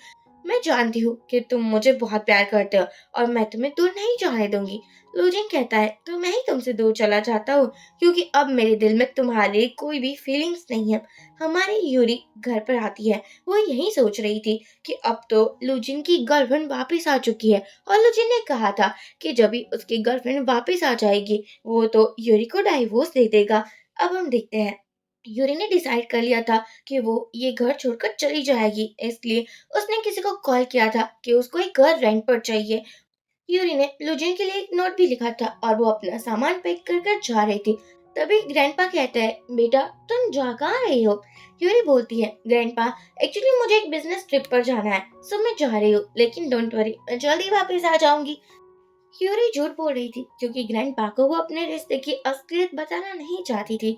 मैं जानती हूँ कि तुम मुझे बहुत प्यार करते हो और मैं तुम्हें दूर नहीं जाने दूंगी। लूजिन कहता है, तो मैं ही तुमसे दूर चला जाता हूँ, क्योंकि अब मेरे दिल में तुम्हारे लिए कोई भी फीलिंग्स नहीं है। हमारी यूरी घर पर आती है। वो यही सोच रही थी कि अब तो लूजिन की गर्लफ्रेंड वापस आ चुकी है और लूजिन ने कहा था कि जब भी उसकी गर्लफ्रेंड वापस आ जाएगी वो तो यूरी को डाइवोर्स दे देगा। अब हम देखते हैं, यूरी ने डिसाइड कर लिया था कि वो ये घर छोड़कर चली जाएगी, इसलिए उसने किसी को कॉल किया था कि उसको एक घर रेंट पर चाहिए। यूरी ने लुजिन के लिए एक नोट भी लिखा था और वो अपना सामान पैक कर कर जा रही थी। तभी ग्रैंडपा कहता है, बेटा तुम जा कहाँ रही हो। यूरी बोलती है, ग्रैंडपा एक्चुअली मुझे एक बिजनेस ट्रिप पर जाना है, सो मैं जा रही हूँ, लेकिन डोंट वरी, मैं जल्दी वापस आ जाऊंगी। यूरी झूठ बोल रही थी क्योंकि ग्रैंडपा को वो अपने रिश्ते की असलियत बताना नहीं चाहती थी।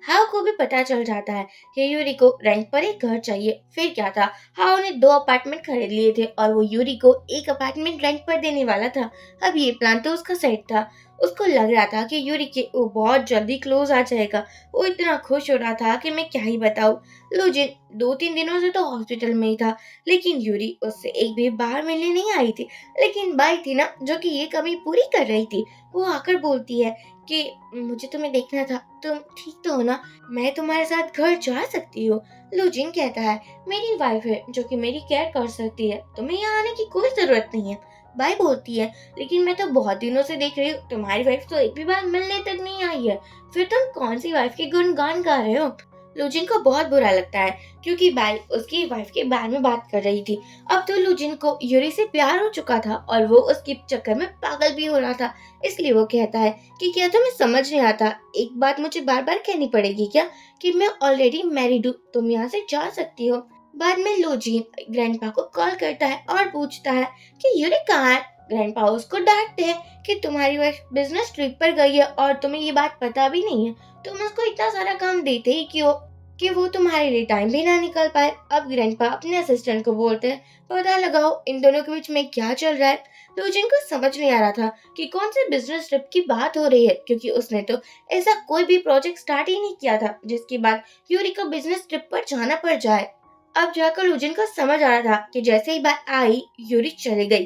हाउ को भी पता चल जाता है कि यूरी को रेंट पर एक घर चाहिए। फिर क्या था, हाउ ने दो अपार्टमेंट खरीद लिए थे और वो यूरी को एक अपार्टमेंट रेंट पर देने वाला था। अब ये प्लान तो उसका सेट था। उसको लग रहा था कि यूरी के वो बहुत जल्दी क्लोज आ जाएगा। वो इतना खुश हो रहा था कि मैं क्या ही बताऊं। लूजिन 2-3 दिनों से तो हॉस्पिटल में ही था, लेकिन यूरी उससे एक भी बाहर मिलने नहीं आई थी। लेकिन बाई थी ना जो कि ये कमी पूरी कर रही थी। वो आकर बोलती है कि मुझे तुम्हें देखना था, तुम ठीक तो हो ना, मैं तुम्हारे साथ घर जा सकती हूँ। लूजिन कहता है, मेरी वाइफ है जो कि मेरी केयर कर सकती है, तुम्हें यहाँ आने की कोई जरूरत नहीं है। बाई बोलती है, लेकिन मैं तो बहुत दिनों से देख रही हूँ तुम्हारी वाइफ तो एक भी बार मिलने तक नहीं आई है, फिर तुम कौन सी वाइफ के गुणगान गा रहे हो। लूजिन को बहुत बुरा लगता है क्योंकि बाई उसकी वाइफ के बारे में बात कर रही थी। अब तो लूजिन को यूरी से प्यार हो चुका था और वो उसके चक्कर में पागल भी हो रहा था। इसलिए वो कहता है कि क्या तुम्हें समझ नहीं आता, एक बात मुझे बार बार कहनी पड़ेगी क्या, कि मैं ऑलरेडी मैरिड हूँ, तुम यहाँ से जा सकती हो। बाद में लूजिन ग्रैंडपा को कॉल करता है और पूछता है कि यूरी कहाँ है। ग्रैंडपा उसको डांटते हैं कि तुम्हारी वाइफ बिजनेस ट्रिप पर गई है और तुम्हें ये बात पता भी नहीं है। तुम उसको इतना सारा काम देते ही क्यों कि वो तुम्हारे लिए टाइम भी ना निकाल पाए। अब ग्रैंडपा अपने असिस्टेंट को बोलते हैं पता लगाओ इन दोनों के बीच में क्या चल रहा है। लूजिन को समझ नहीं आ रहा था कि कौन से बिजनेस ट्रिप की बात हो रही है, क्योंकि उसने तो ऐसा कोई भी प्रोजेक्ट स्टार्ट ही नहीं किया था जिसके बाद यूरी को बिजनेस ट्रिप पर जाना पड़ जाए। अब जाकर लूजिन को समझ आ रहा था कि जैसे ही बात आई यूरी चली गई,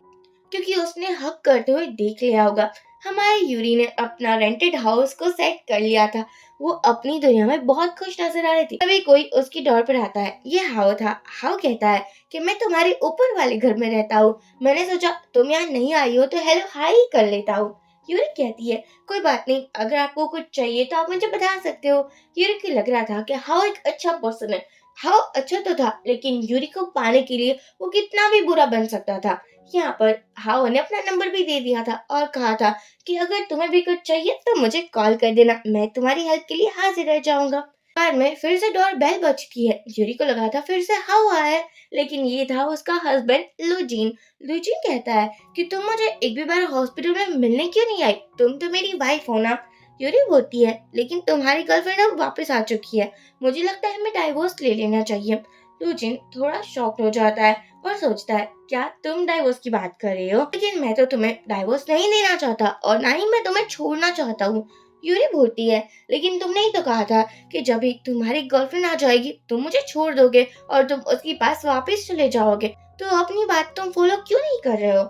क्योंकि उसने हक करते हुए देख लिया होगा। हमारे यूरी ने अपना रेंटेड हाउस को सेट कर लिया था। वो अपनी दुनिया में बहुत खुश नजर आ रही थी। तभी कोई उसकी डोर पर आता है। ये हाउ था। हाउ कहता है कि मैं तुम्हारे ऊपर वाले घर में रहता हूँ। मैंने सोचा तुम यहाँ नहीं आई हो तो हेलो हाई ही कर लेता हूँ। यूरी कहती है कोई बात नहीं, अगर आपको कुछ चाहिए तो आप मुझे बता सकते हो। यूरी को लग रहा था कि हाउ एक अच्छा पर्सन है। हाउ अच्छा तो था, लेकिन यूरी को पाने के लिए वो कितना भी बुरा बन सकता था। यहाँ पर हाओ ने अपना नंबर भी दे दिया था और कहा था कि अगर तुम्हें भी कुछ चाहिए तो मुझे कॉल कर देना, मैं तुम्हारी हेल्प के लिए हाजिर रह जाऊंगा। बाद में फिर से डोर बेल बजती है। यूरी को लगा था फिर से हाओ आया है, लेकिन ये था उसका हस्बैंड लूजिन। लूजिन कहता है कि तुम मुझे एक भी बार हॉस्पिटल में मिलने क्यों नहीं आई, तुम तो मेरी वाइफ हो ना। यूरी बोलती है लेकिन तुम्हारी गर्लफ्रेंड अब वापस आ चुकी है, मुझे लगता है हमें डाइवोर्स ले लेना चाहिए। लूजिन थोड़ा शॉक्ड हो जाता है और सोचता है क्या तुम डाइवोर्स की बात कर रहे हो, लेकिन मैं तो तुम्हें डाइवोर्स नहीं देना चाहता और ना ही मैं तुम्हें छोड़ना चाहता हूँ। यूरी बोलती है लेकिन तुमने ही तो कहा था कि जब भी तुम्हारी गर्लफ्रेंड आ जाएगी तुम मुझे छोड़ दोगे और तुम उसके पास वापस चले जाओगे, तो अपनी बात तुम फॉलो क्यों नहीं कर रहे हो।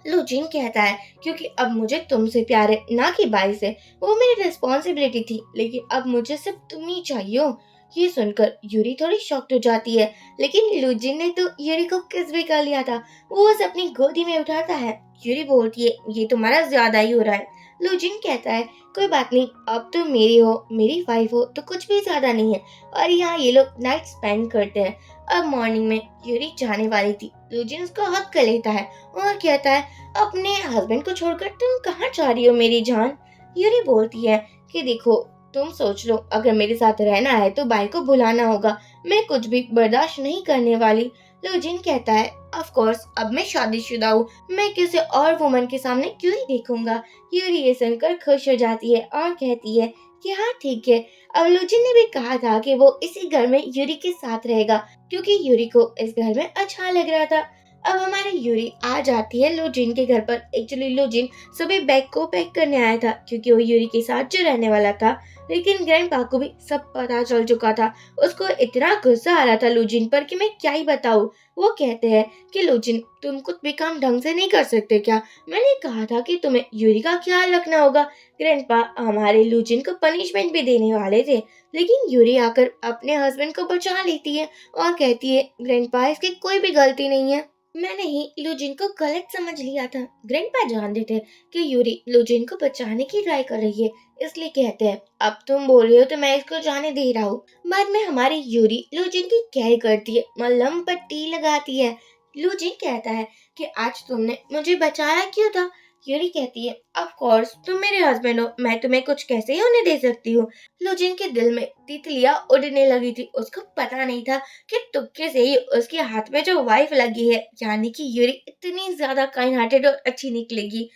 लूजिन कहता है क्योंकि अब मुझे तुमसे प्यार है ना कि बाई से, वो मेरी रिस्पॉन्सिबिलिटी थी, लेकिन अब मुझे सिर्फ तुम ही चाहिए हो। ये सुनकर यूरी थोड़ी शॉक्ड हो जाती है, लेकिन लूजिन ने तो यूरी को किस भी कर लिया था। वो उसे अपनी गोदी में उठाता है। यूरी बोलती है ये तुम्हारा ज्यादा ही हो रहा है। लूजिन कहता है कोई बात नहीं, अब तो मेरी हो मेरी वाइफ हो तो कुछ भी ज्यादा नहीं है। और यहाँ ये लोग नाइट स्पेंड करते हैं। अब मॉर्निंग में यूरी जाने वाली थी। लूजिन उसको हक कर लेता है और कहता है अपने हस्बैंड को छोड़कर तुम कहाँ जा रही हो मेरी जान। यूरी बोलती है कि देखो तुम सोच लो, अगर मेरे साथ रहना है तो बाई को बुलाना होगा, मैं कुछ भी बर्दाश्त नहीं करने वाली। लूजिन कहता है ऑफ कोर्स अब मैं शादीशुदा हूँ, मैं किसी और वुमन के सामने क्यों ही देखूंगा। यूरी ये सुनकर खुश हो जाती है और कहती है कि हाँ ठीक है। अब लूजिन ने भी कहा था कि वो इसी घर में यूरी के साथ रहेगा, क्योंकि यूरी को इस घर में अच्छा लग रहा था। अब हमारी यूरी आ जाती है लूजिन के घर पर। एक्चुअली लूजिन सभी बैग को पैक करने आया था, क्योंकि वो यूरी के साथ जो रहने वाला था, लेकिन ग्रैंडपा को भी सब पता चल चुका था। उसको इतना गुस्सा आ रहा था लूजिन पर कि मैं क्या ही बताऊं। वो कहते हैं कि लूजिन तुम कुछ भी काम ढंग से नहीं कर सकते क्या, मैंने कहा था कि तुम्हें यूरी का ख्याल रखना होगा। ग्रैंडपा हमारे लूजिन को पनिशमेंट भी देने वाले थे, लेकिन यूरी आकर अपने हस्बैंड को बचा लेती है और कहती है ग्रैंडपा इसकी कोई भी गलती नहीं है, मैंने ही लूजिन को गलत समझ लिया था। ग्रैंडपा जानते थे कि यूरी लूजिन को बचाने की ट्राई कर रही है, इसलिए कहते हैं अब तुम बोल रहे हो तो मैं इसको जाने दे रहा हूँ। बाद में हमारी यूरी लूजिन की केयर करती है, मलहम पट्टी लगाती है। लूजिन कहता है कि आज तुमने मुझे बचाया क्यों था। यूरी कहती है ऑफ कोर्स तुम मेरे हस्बैंड हो, मैं तुम्हें कुछ कैसे ही होने दे सकती हूँ। लूजिन के दिल में तितलियां उड़ने लगी थी। उसको पता नहीं था कि तुक्के से ही उसके हाथ में जो वाइफ लगी है, यानी कि यूरी इतनी ज्यादा काइंड हार्टेड और अच्छी निकलेगी।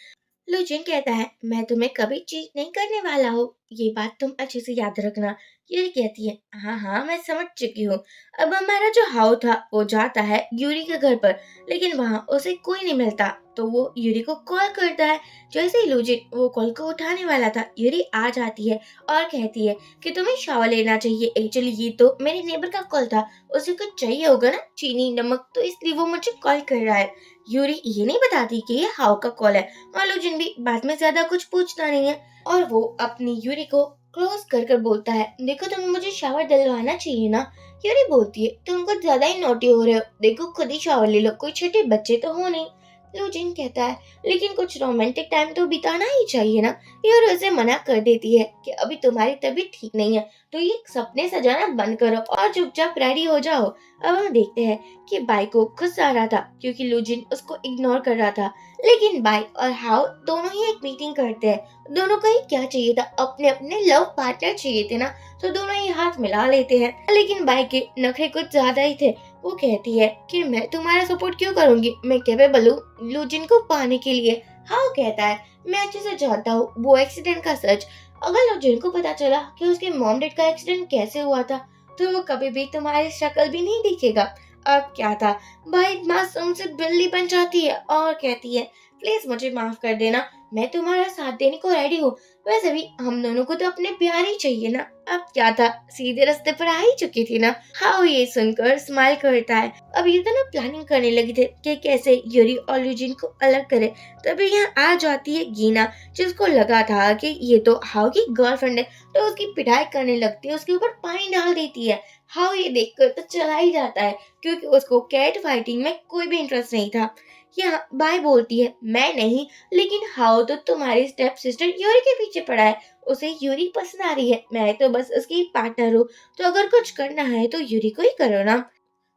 लुजिन कहता है मैं तुम्हें कभी चीट नहीं करने वाला हूँ, ये बात तुम अच्छे से याद रखना। यूरी कहती है हाँ हाँ मैं समझ चुकी हूँ। अब हमारा जो हाउ था वो जाता है यूरी के घर पर, लेकिन वहाँ उसे कोई नहीं मिलता, तो वो यूरी को कॉल करता है। जैसे ही लुजिन वो कॉल को उठाने वाला था, यूरी आ जाती है और कहती है कि तुम्हें शावर लेना चाहिए। एक्चुअली ये तो मेरे नेबर का कॉल था, उसे कुछ चाहिए होगा ना चीनी नमक, तो इसलिए वो मुझे कॉल कर रहा है। यूरी ये नहीं बताती कि ये हाउ का कॉल है और लुजिन भी बाद में ज्यादा कुछ पूछता नहीं है और वो अपनी यूरी को क्लोज कर कर बोलता है देखो तुम्हें मुझे शावर दिलवाना चाहिए ना। यूरी बोलती है तुम कुछ ज्यादा ही नोटी हो रहे हो, देखो खुद ही शावर ले लो, कोई छोटे बच्चे तो हो नहीं। लुजिन कहता है लेकिन कुछ रोमांटिक टाइम तो बिताना ही चाहिए ना। यूरी उसे मना कर देती है कि अभी तुम्हारी तबीयत ठीक नहीं है, तो ये सपने सजाना बंद करो और चुपचाप रेडी हो जाओ। अब हम देखते हैं कि बाई को गुस्सा आ रहा था क्योंकि लुजिन उसको इग्नोर कर रहा था, लेकिन बाई और हाउ दोनों ही एक मीटिंग करते हैं। दोनों को ही क्या चाहिए था, अपने अपने लव पार्टनर चाहिए थे ना, तो दोनों ही हाथ मिला लेते हैं। लेकिन बाई के नखरे कुछ ज्यादा ही थे। वो कहती है कि मैं तुम्हारा सपोर्ट क्यों करूंगी, मैं कैपेबल हूँ लूजिन को पाने के लिए। हाउ कहता है मैं अच्छे से जानता हूँ वो एक्सीडेंट का सच। अगर लूजिन को पता चला कि उसके मॉम डैड का एक्सीडेंट कैसे हुआ था तो वो कभी भी तुम्हारी शक्ल भी नहीं दिखेगा। अब क्या था, भाई मासूम से बिल्ली बन जाती है और कहती है प्लीज मुझे माफ कर देना, मैं तुम्हारा साथ देने को रेडी हूँ। वैसे भी हम दोनों को तो अपने प्यार ही चाहिए ना। अब क्या था, सीधे रास्ते पर आ ही चुकी थी ना। हाँ ये सुनकर स्माइल करता है। अब ये तो ना प्लानिंग करने लगे थे कि कैसे यूरी और यूजिन को अलग करे। तभी यहाँ आ जाती है गीना, जिसको लगा था कि ये तो हाउ की गर्लफ्रेंड है, तो उसकी पिटाई करने लगती है, उसके ऊपर पानी डाल देती है। हाउ ये देखकर तो चला ही जाता है क्योंकि उसको कैट फाइटिंग में कोई भी इंटरेस्ट नहीं था। यहाँ बाय बोलती है मैं नहीं, लेकिन हाउ तो तुम्हारी स्टेप सिस्टर यूरी के पीछे पड़ा है, उसे यूरी पसंद आ रही है, मैं तो बस उसकी पार्टनर हूँ, तो अगर कुछ करना है तो यूरी को ही करो ना।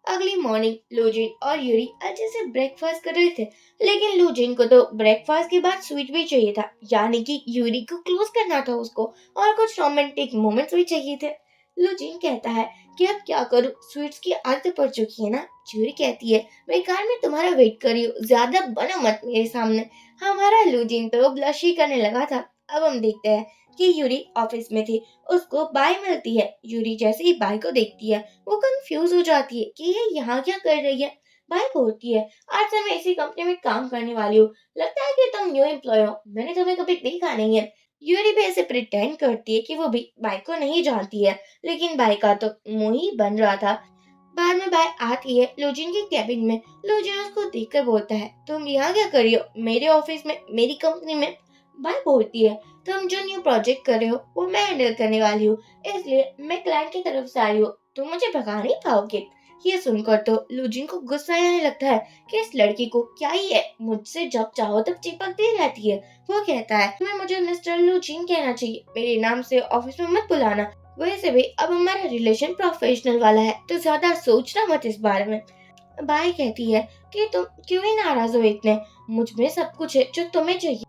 अगली मॉर्निंग लूजिन और यूरी अच्छे से ब्रेकफास्ट कर रहे थे, लेकिन लूजिन को तो ब्रेकफास्ट के बाद स्वीट भी चाहिए था, यानी कि यूरी को क्लोज करना था उसको, और कुछ रोमांटिक मोमेंट्स भी चाहिए थे। लूजिन कहता है कि अब क्या करूं, स्वीट्स की आदत पड़ चुकी है ना। यूरी कहती है मैं कार में तुम्हारा वेट कर रही हूँ, ज्यादा बनो मत मेरे सामने। हमारा लूजिन तो ब्लश ही करने लगा था। अब हम देखते हैं कि यूरी ऑफिस में थी, उसको बाय मिलती है। यूरी जैसे ही बाय को देखती है वो कंफ्यूज हो जाती है कि ये यहाँ क्या कर रही है। बाय बोलती है आज से मैं इसी कंपनी में काम करने वाली हूँ, लगता है कि तुम न्यू एम्प्लॉय हो, मैंने तुम्हें कभी देखा नहीं है। यूरी भी ऐसे प्रिटेंड करती है कि वो भी बाय को नहीं जानती है, लेकिन बाय का तो मुंह ही बन रहा था। बाद में बाय आती है लूजिन के कैबिन में। लूजिन उसको देखकर बोलता है तुम यहाँ क्या कर रही हो, मेरे ऑफिस में, मेरी कंपनी में। बाय बोलती है तुम जो न्यू प्रोजेक्ट कर रहे हो वो मैं हैंडल करने वाली हूँ, इसलिए मैं क्लाइंट की तरफ से आई हूँ, तुम मुझे भगा नहीं पाओगे। ये सुनकर तो लूजिन को गुस्सा आने लगता है कि इस लड़की को क्या ही है, मुझसे जब चाहो तब चिपकती रहती है। वो कहता है तुम्हें मुझे मिस्टर लूजिन कहना चाहिए, मेरे नाम से ऑफिस में मत बुलाना। वैसे भी अब हमारा रिलेशन प्रोफेशनल वाला है, तो ज्यादा सोचना मत इस बारे में। बाई कहती है कि तुम क्यों ही नाराज हो इतने, मुझ में सब कुछ है जो तुम्हें चाहिए,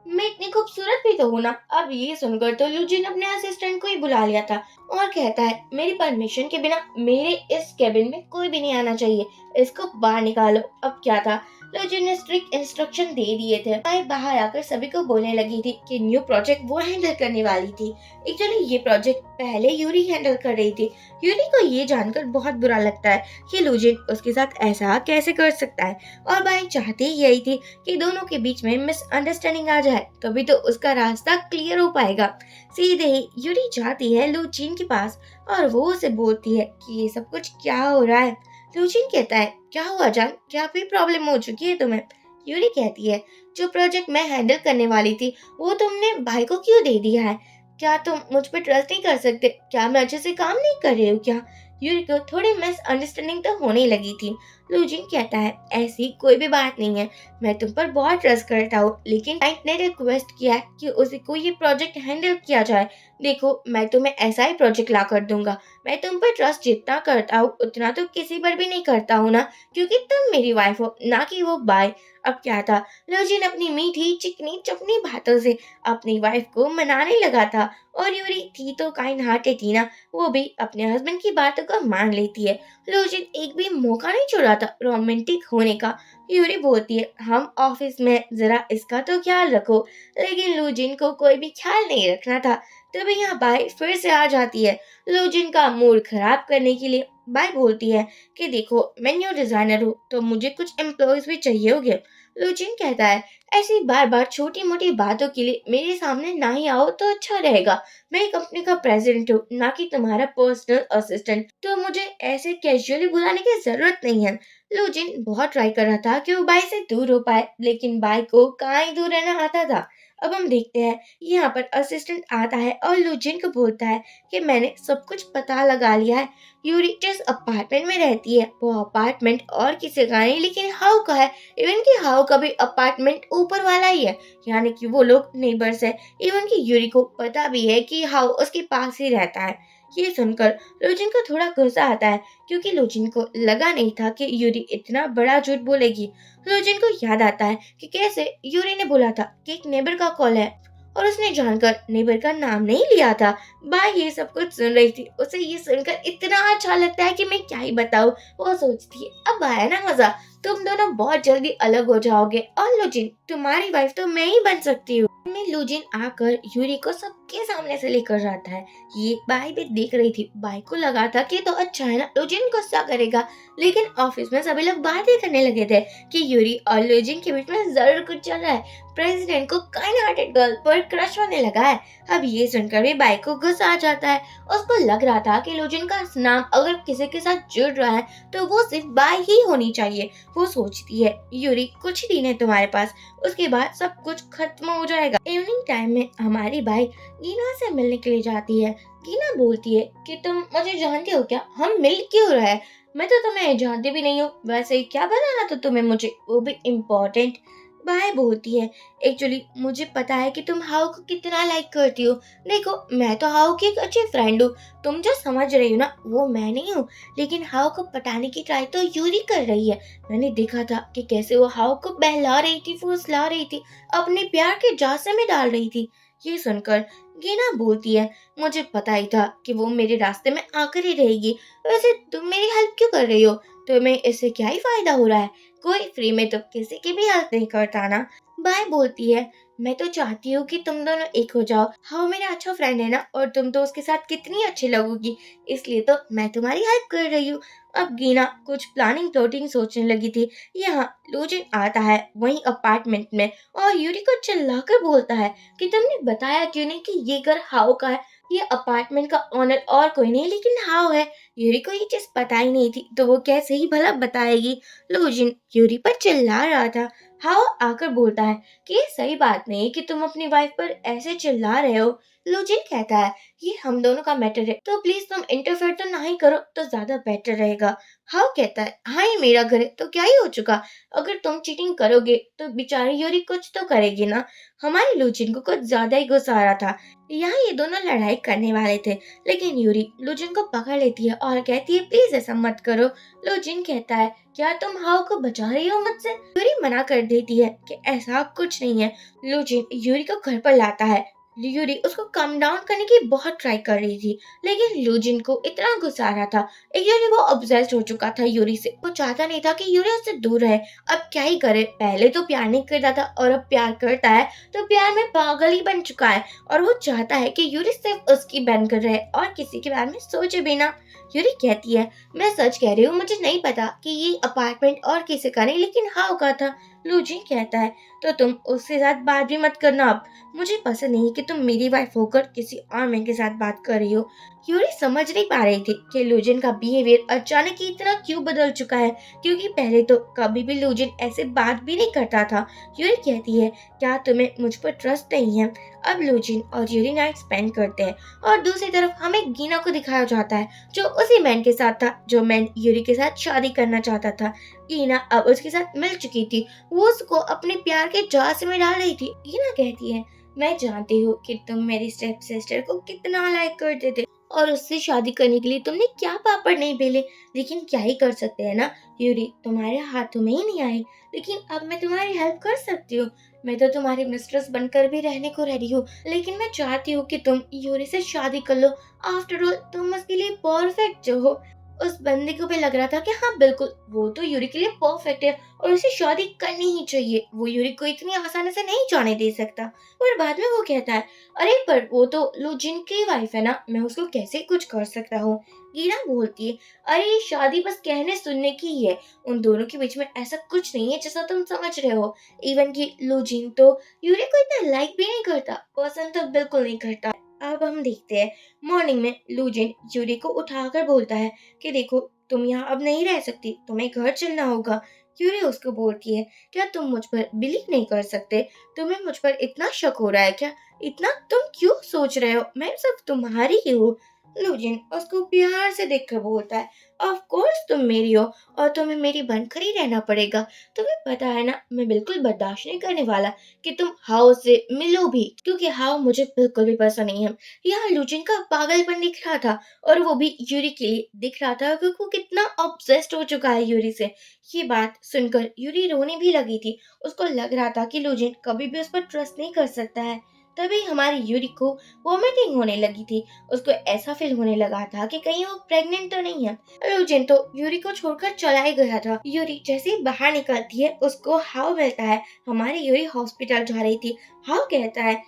मैं इतनी खूबसूरत भी तो हूँ ना। अब ये सुनकर तो लूजिन अपने असिस्टेंट को ही बुला लिया था और कहता है मेरी परमिशन के बिना मेरे इस केबिन में कोई भी नहीं आना चाहिए, इसको बाहर निकालो। अब क्या था, लूजिन ने स्ट्रिक्ट इंस्ट्रक्शन दे दिए थे। मैं बाहर आकर सभी को बोलने लगी थी कि न्यू प्रोजेक्ट वो हैंडल करने वाली थी। एक्चुअली ये प्रोजेक्ट पहले यूरी हैंडल कर रही थी। यूरी को ये जानकर बहुत बुरा लगता है कि लूजिन उसके साथ ऐसा कैसे कर सकता है, और बाई चाहती ही यही थी कि दोनों के बीच में मिसअंडरस्टैंडिंग आ जाए, तभी तो उसका रास्ता क्लियर हो पाएगा। सीधे ही यूरी जाती है लूचिन के पास और वो उसे बोलती है कि ये सब कुछ क्या हो रहा है। लूचिन कहता है क्या हुआ जान, क्या कोई प्रॉब्लम हो चुकी है तुम्हें। यूरी कहती है जो प्रोजेक्ट मैं हैंडल करने वाली थी वो तुमने भाई को क्यों दे दिया है, क्या तुम मुझ पर ट्रस्ट नहीं कर सकते, क्या मैं अच्छे से काम नहीं कर रही हूँ क्या। यूरी को थोड़ी मिसअंडरस्टैंडिंग तो होने लगी थी। लूजिन कहता है ऐसी कोई भी बात नहीं है, मैं तुम पर बहुत ट्रस्ट करता हूँ, लेकिन क्लाइंट ने रिक्वेस्ट किया है कि उसे को ये प्रोजेक्ट हैंडल किया जाए। देखो मैं तुम्हें ऐसा ही प्रोजेक्ट ला कर दूंगा, मैं तुम पर ट्रस्ट जितना करता हूँ उतना तो किसी पर भी नहीं करता हूँ ना, क्योंकि तुम मेरी वाइफ हो ना कि वो बाय। अब क्या था, लूजिन अपनी मीठी चिकनी चुपनी बातों से अपनी वाइफ को मनाने लगा था, और यूरी थी तो काइंड हार्टेड थी ना, वो भी अपने हस्बैंड की बातों को मान लेती है। लूजिन एक भी मौका नहीं छोड़ा था रोमांटिक होने का। यूरी बोलती है हम ऑफिस में, जरा इसका तो ख्याल रखो, लेकिन लूजिन को कोई भी ख्याल नहीं रखना था। तभी यहाँ बाई फिर से आ जाती है लूजिन का मूड खराब करने के लिए। बाई बोलती है कि देखो मैं न्यू डिजाइनर हूँ तो मुझे कुछ एम्प्लॉयज भी चाहिए होंगे। लूजिन कहता है ऐसी बार बार छोटी मोटी बातों के लिए मेरे सामने ना ही आओ तो अच्छा रहेगा, मैं कंपनी का प्रेसिडेंट हूँ ना कि तुम्हारा पर्सनल असिस्टेंट, तो मुझे ऐसे कैजुअली बुलाने की जरूरत नहीं है। लूजिन बहुत ट्राई कर रहा था कि वो बाई से दूर हो पाए, लेकिन बाई को कहाँ ही दूर रहना आता था। अब हम देखते हैं यहाँ पर असिस्टेंट आता है और लूजिन को बोलता है कि मैंने सब कुछ पता लगा लिया है, यूरी जिस अपार्टमेंट में रहती है वो अपार्टमेंट और किसी का नहीं लेकिन हाउ का है। इवन की हाउ का भी अपार्टमेंट ऊपर वाला ही है, यानी कि वो लोग नेबर्स है। इवन की यूरी को पता भी है कि हाउ उसके पास ही रहता है। ये सुनकर लोजिन को थोड़ा गुस्सा आता है, क्योंकि लोजिन को लगा नहीं था कि यूरी इतना बड़ा झूठ बोलेगी। लोजिन को याद आता है कि कैसे यूरी ने बोला था कि एक नेबर का कॉल है, और उसने जानकर नेबर का नाम नहीं लिया था। बाई ये सब कुछ सुन रही थी। उसे ये सुनकर इतना अच्छा लगता है कि मैं क्या ही बताऊं। वो सोचती है अब आया ना मजा, तुम दोनों बहुत जल्दी अलग हो जाओगे और लुजिन तुम्हारी वाइफ तो मैं ही बन सकती हूँ। में लुजिन आकर यूरी को सबके सामने से लेकर जाता है। ये बाई भी देख रही थी। बाई को लगा था कि तो अच्छा है ना, लुजिन गुस्सा करेगा, लेकिन ऑफिस में सभी लोग बातें करने लगे थे कि यूरी और लुजिन के बीच में जरूर कुछ चल रहा है। प्रेसिडेंट को काइंड हार्टेड गर्ल पर क्रश होने लगा है। अब ये सुनकर भी बाई को गुस्सा आ जाता है। उसको लग रहा था कि लुजिन का नाम अगर किसी के साथ जुड़ रहा है तो वो सिर्फ बाई ही होनी चाहिए। वो सोचती है यूरी कुछ ही दिन है तुम्हारे पास, उसके बाद सब कुछ खत्म हो जाएगा। इवनिंग टाइम में हमारी बाई गीना से मिलने के लिए जाती है। गीना बोलती है कि तुम मुझे जानते हो क्या, हम मिल क्यों रहे हैं? मैं तो तुम्हें जानती भी नहीं हूँ, वैसे ही क्या बताना तो तुम्हें मुझे, वो भी इम्पोर्टेंट। बाय बोलती है एक्चुअली मुझे पता है कि तुम हाउ को कितना लाइक करती हो। देखो मैं तो हाउ की एक अच्छी फ्रेंड हूँ, तुम जो समझ रही हो ना वो मैं नहीं हूँ। लेकिन हाउ को पटाने की ट्राई तो यूरी कर रही है। मैंने देखा था कि कैसे वो हाउ को बहला रही थी, फुसला रही थी, अपने प्यार के जासे में डाल रही थी। ये सुनकर गीना बोलती है मुझे पता ही था कि वो मेरे रास्ते में आकर ही रहेगी। वैसे तुम मेरी हेल्प क्यों कर रही हो? तुम्हें इससे क्या ही फायदा हो रहा है? कोई फ्री में तो किसी की भी हेल्प नहीं करता ना। बाय बोलती है मैं तो चाहती हूँ कि तुम दोनों एक हो जाओ। हाँ मेरा अच्छा फ्रेंड है ना, और तुम तो उसके साथ कितनी अच्छी लगोगी, इसलिए तो मैं तुम्हारी हेल्प कर रही हूँ। अब गीना कुछ प्लानिंग प्लॉटिंग सोचने लगी थी। यहाँ लूजिन आता है वही अपार्टमेंट में और यूरी को चिल्लाकर बोलता है कि तुमने बताया क्यों नहीं कि ये घर हाउ का है। ये अपार्टमेंट का ओनर और कोई नहीं लेकिन हाउ है। यूरी को ये चीज पता ही नहीं थी तो वो कैसे ही भला बताएगी। लूजिन यूरी पर चिल्ला रहा था। हाउ आकर बोलता है कि ये सही बात नहीं कि तुम अपनी वाइफ पर ऐसे चिल्ला रहे हो। लूजिन कहता है ये हम दोनों का मैटर है तो प्लीज तुम इंटरफेयर तो नहीं करो तो ज्यादा बेटर रहेगा। हाउ कहता है हाँ ये मेरा घर है तो क्या ही हो चुका, अगर तुम चीटिंग करोगे तो बेचारी यूरी कुछ तो करेगी ना। हमारी लूजिन को कुछ ज्यादा ही गुस्सा आ रहा था। यहाँ ये दोनों लड़ाई करने वाले थे, लेकिन यूरी लूजिन को पकड़ लेती है और कहती है प्लीज ऐसा मत करो। लूजिन कहता है क्या तुम हाउ को बचा रही हो मुझसे? यूरी मना कर देती है कि ऐसा कुछ नहीं है। लूजिन यूरी को घर पर लाता है। यूरी उसको कम डाउन करने की बहुत ट्राई कर रही थी, लेकिन लूजिन को इतना गुस्सा आ रहा था। एक्चुअली वो ऑब्सेस्ड हो चुका था यूरी से। वो चाहता नहीं था कि यूरी उससे दूर रहे। अब क्या ही करे, पहले तो प्यार नहीं करता था और अब प्यार करता है तो प्यार में पागल ही बन चुका है। और वो चाहता है कि यूरी सिर्फ उसकी बनकर रहे और किसी के बारे में सोचे भी ना। यूरी कहती है मैं सच कह रही हूँ, मुझे नहीं पता कि ये अपार्टमेंट और किसी का नहीं लेकिन हाउ का था। लूजिन कहता है तो तुम उसके साथ बात भी मत करना अब, मुझे पसंद नहीं कि तुम मेरी वाइफ होकर किसी और मैन के साथ बात कर रही हो। यूरी समझ नहीं पा रही थी कि लूजिन का बिहेवियर अचानक ही इतना क्यों बदल चुका है, क्योंकि पहले तो कभी भी लूजिन ऐसे बात भी नहीं करता था। यूरी कहती है क्या तुम्हें मुझ पर ट्रस्ट नहीं है? अब लूजिन और यूरी नाइट स्पेंड करते हैं और दूसरी तरफ हमें गीना को दिखाया जाता है जो उसी मैन के साथ था जो मैन यूरी के साथ शादी करना चाहता था। गीना अब उसके साथ मिल चुकी थी, वो उसको अपने प्यार के जाल में डाल रही थी। गीना कहती है मैं जानती हूँ कि तुम मेरी स्टेप सिस्टर को कितना लाइक करते थे और उससे शादी करने के लिए तुमने क्या पापड़ नहीं बेले, लेकिन क्या ही कर सकते हैं ना। यूरी तुम्हारे हाथों में ही नहीं आए, लेकिन अब मैं तुम्हारी हेल्प कर सकती हूँ। मैं तो तुम्हारी मिस्ट्रेस बनकर भी रहने को रेडी हूँ, लेकिन मैं चाहती हूँ कि तुम यूरी से शादी कर लो। आफ्टर ऑल तुम उसके लिए परफेक्ट जो हो। उस बंदे को भी लग रहा था कि हाँ बिल्कुल वो तो यूरी के लिए परफेक्ट है और उसे शादी करनी ही चाहिए, वो यूरी को इतनी आसानी से नहीं जाने दे सकता। और बाद में वो कहता है अरे पर वो तो लुजिन की वाइफ है ना, मैं उसको कैसे कुछ कर सकता हूँ। गीना बोलती है अरे ये शादी बस कहने सुनने की ही है, उन दोनों के बीच में ऐसा कुछ नहीं है जैसा तुम समझ रहे हो। इवन की लुजिन तो यूरी को इतना लाइक भी नहीं करता, पसंद तो बिल्कुल नहीं करता। अब हम देखते हैं मॉर्निंग में लुजिन यूरी को उठाकर बोलता है कि देखो तुम यहाँ अब नहीं रह सकती, तुम्हें घर चलना होगा। यूरी उसको बोलती है क्या तुम मुझ पर बिलीव नहीं कर सकते? तुम्हें मुझ पर इतना शक हो रहा है क्या? इतना तुम क्यों सोच रहे हो? मैं सिर्फ तुम्हारी ही हूँ। लुजिन उसको प्यार से देखकर बोलता है ऑफ कोर्स तुम मेरी हो और तुम्हें मेरी बनकर ही रहना पड़ेगा। तुम्हें पता है ना मैं बिल्कुल बर्दाश्त नहीं करने वाला कि तुम हाउ से मिलो भी, क्योंकि हाउ मुझे बिल्कुल भी पसंद नहीं है। यहाँ लुजिन का पागलपन दिख रहा था और वो भी यूरी के लिए दिख रहा था क्योंकि वो कितना ऑब्सेस्ड हो चुका है यूरी से। ये बात सुनकर यूरी रोने भी लगी थी। उसको लग रहा था कि लुजिन कभी भी उस पर ट्रस्ट नहीं कर सकता है। तभी हमारी यूरी को वोमिटिंग होने लगी थी। उसको ऐसा फील होने लगा था कि कहीं वो प्रेग्नेंट तो नहीं है। लुजिन तो यूरी को छोड़कर चला ही गया था। यूरी जैसे ही बाहर निकलती है उसको हाउ मिलता है। हमारी यूरी हॉस्पिटल जा रही थी। हाउ कहता है,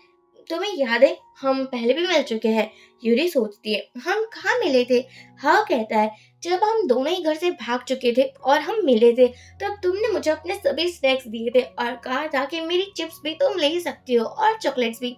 तुम्हें याद है हम पहले भी मिल चुके हैं। यूरी सोचती है, हम कहाँ मिले थे? हाँ कहता है, जब हम दोनों ही घर से भाग चुके थे और हम मिले थे, तब तुमने मुझे अपने सभी स्नैक्स दिए थे और कहा था कि मेरी चिप्स भी तुम ले सकती हो और चॉकलेट्स भी।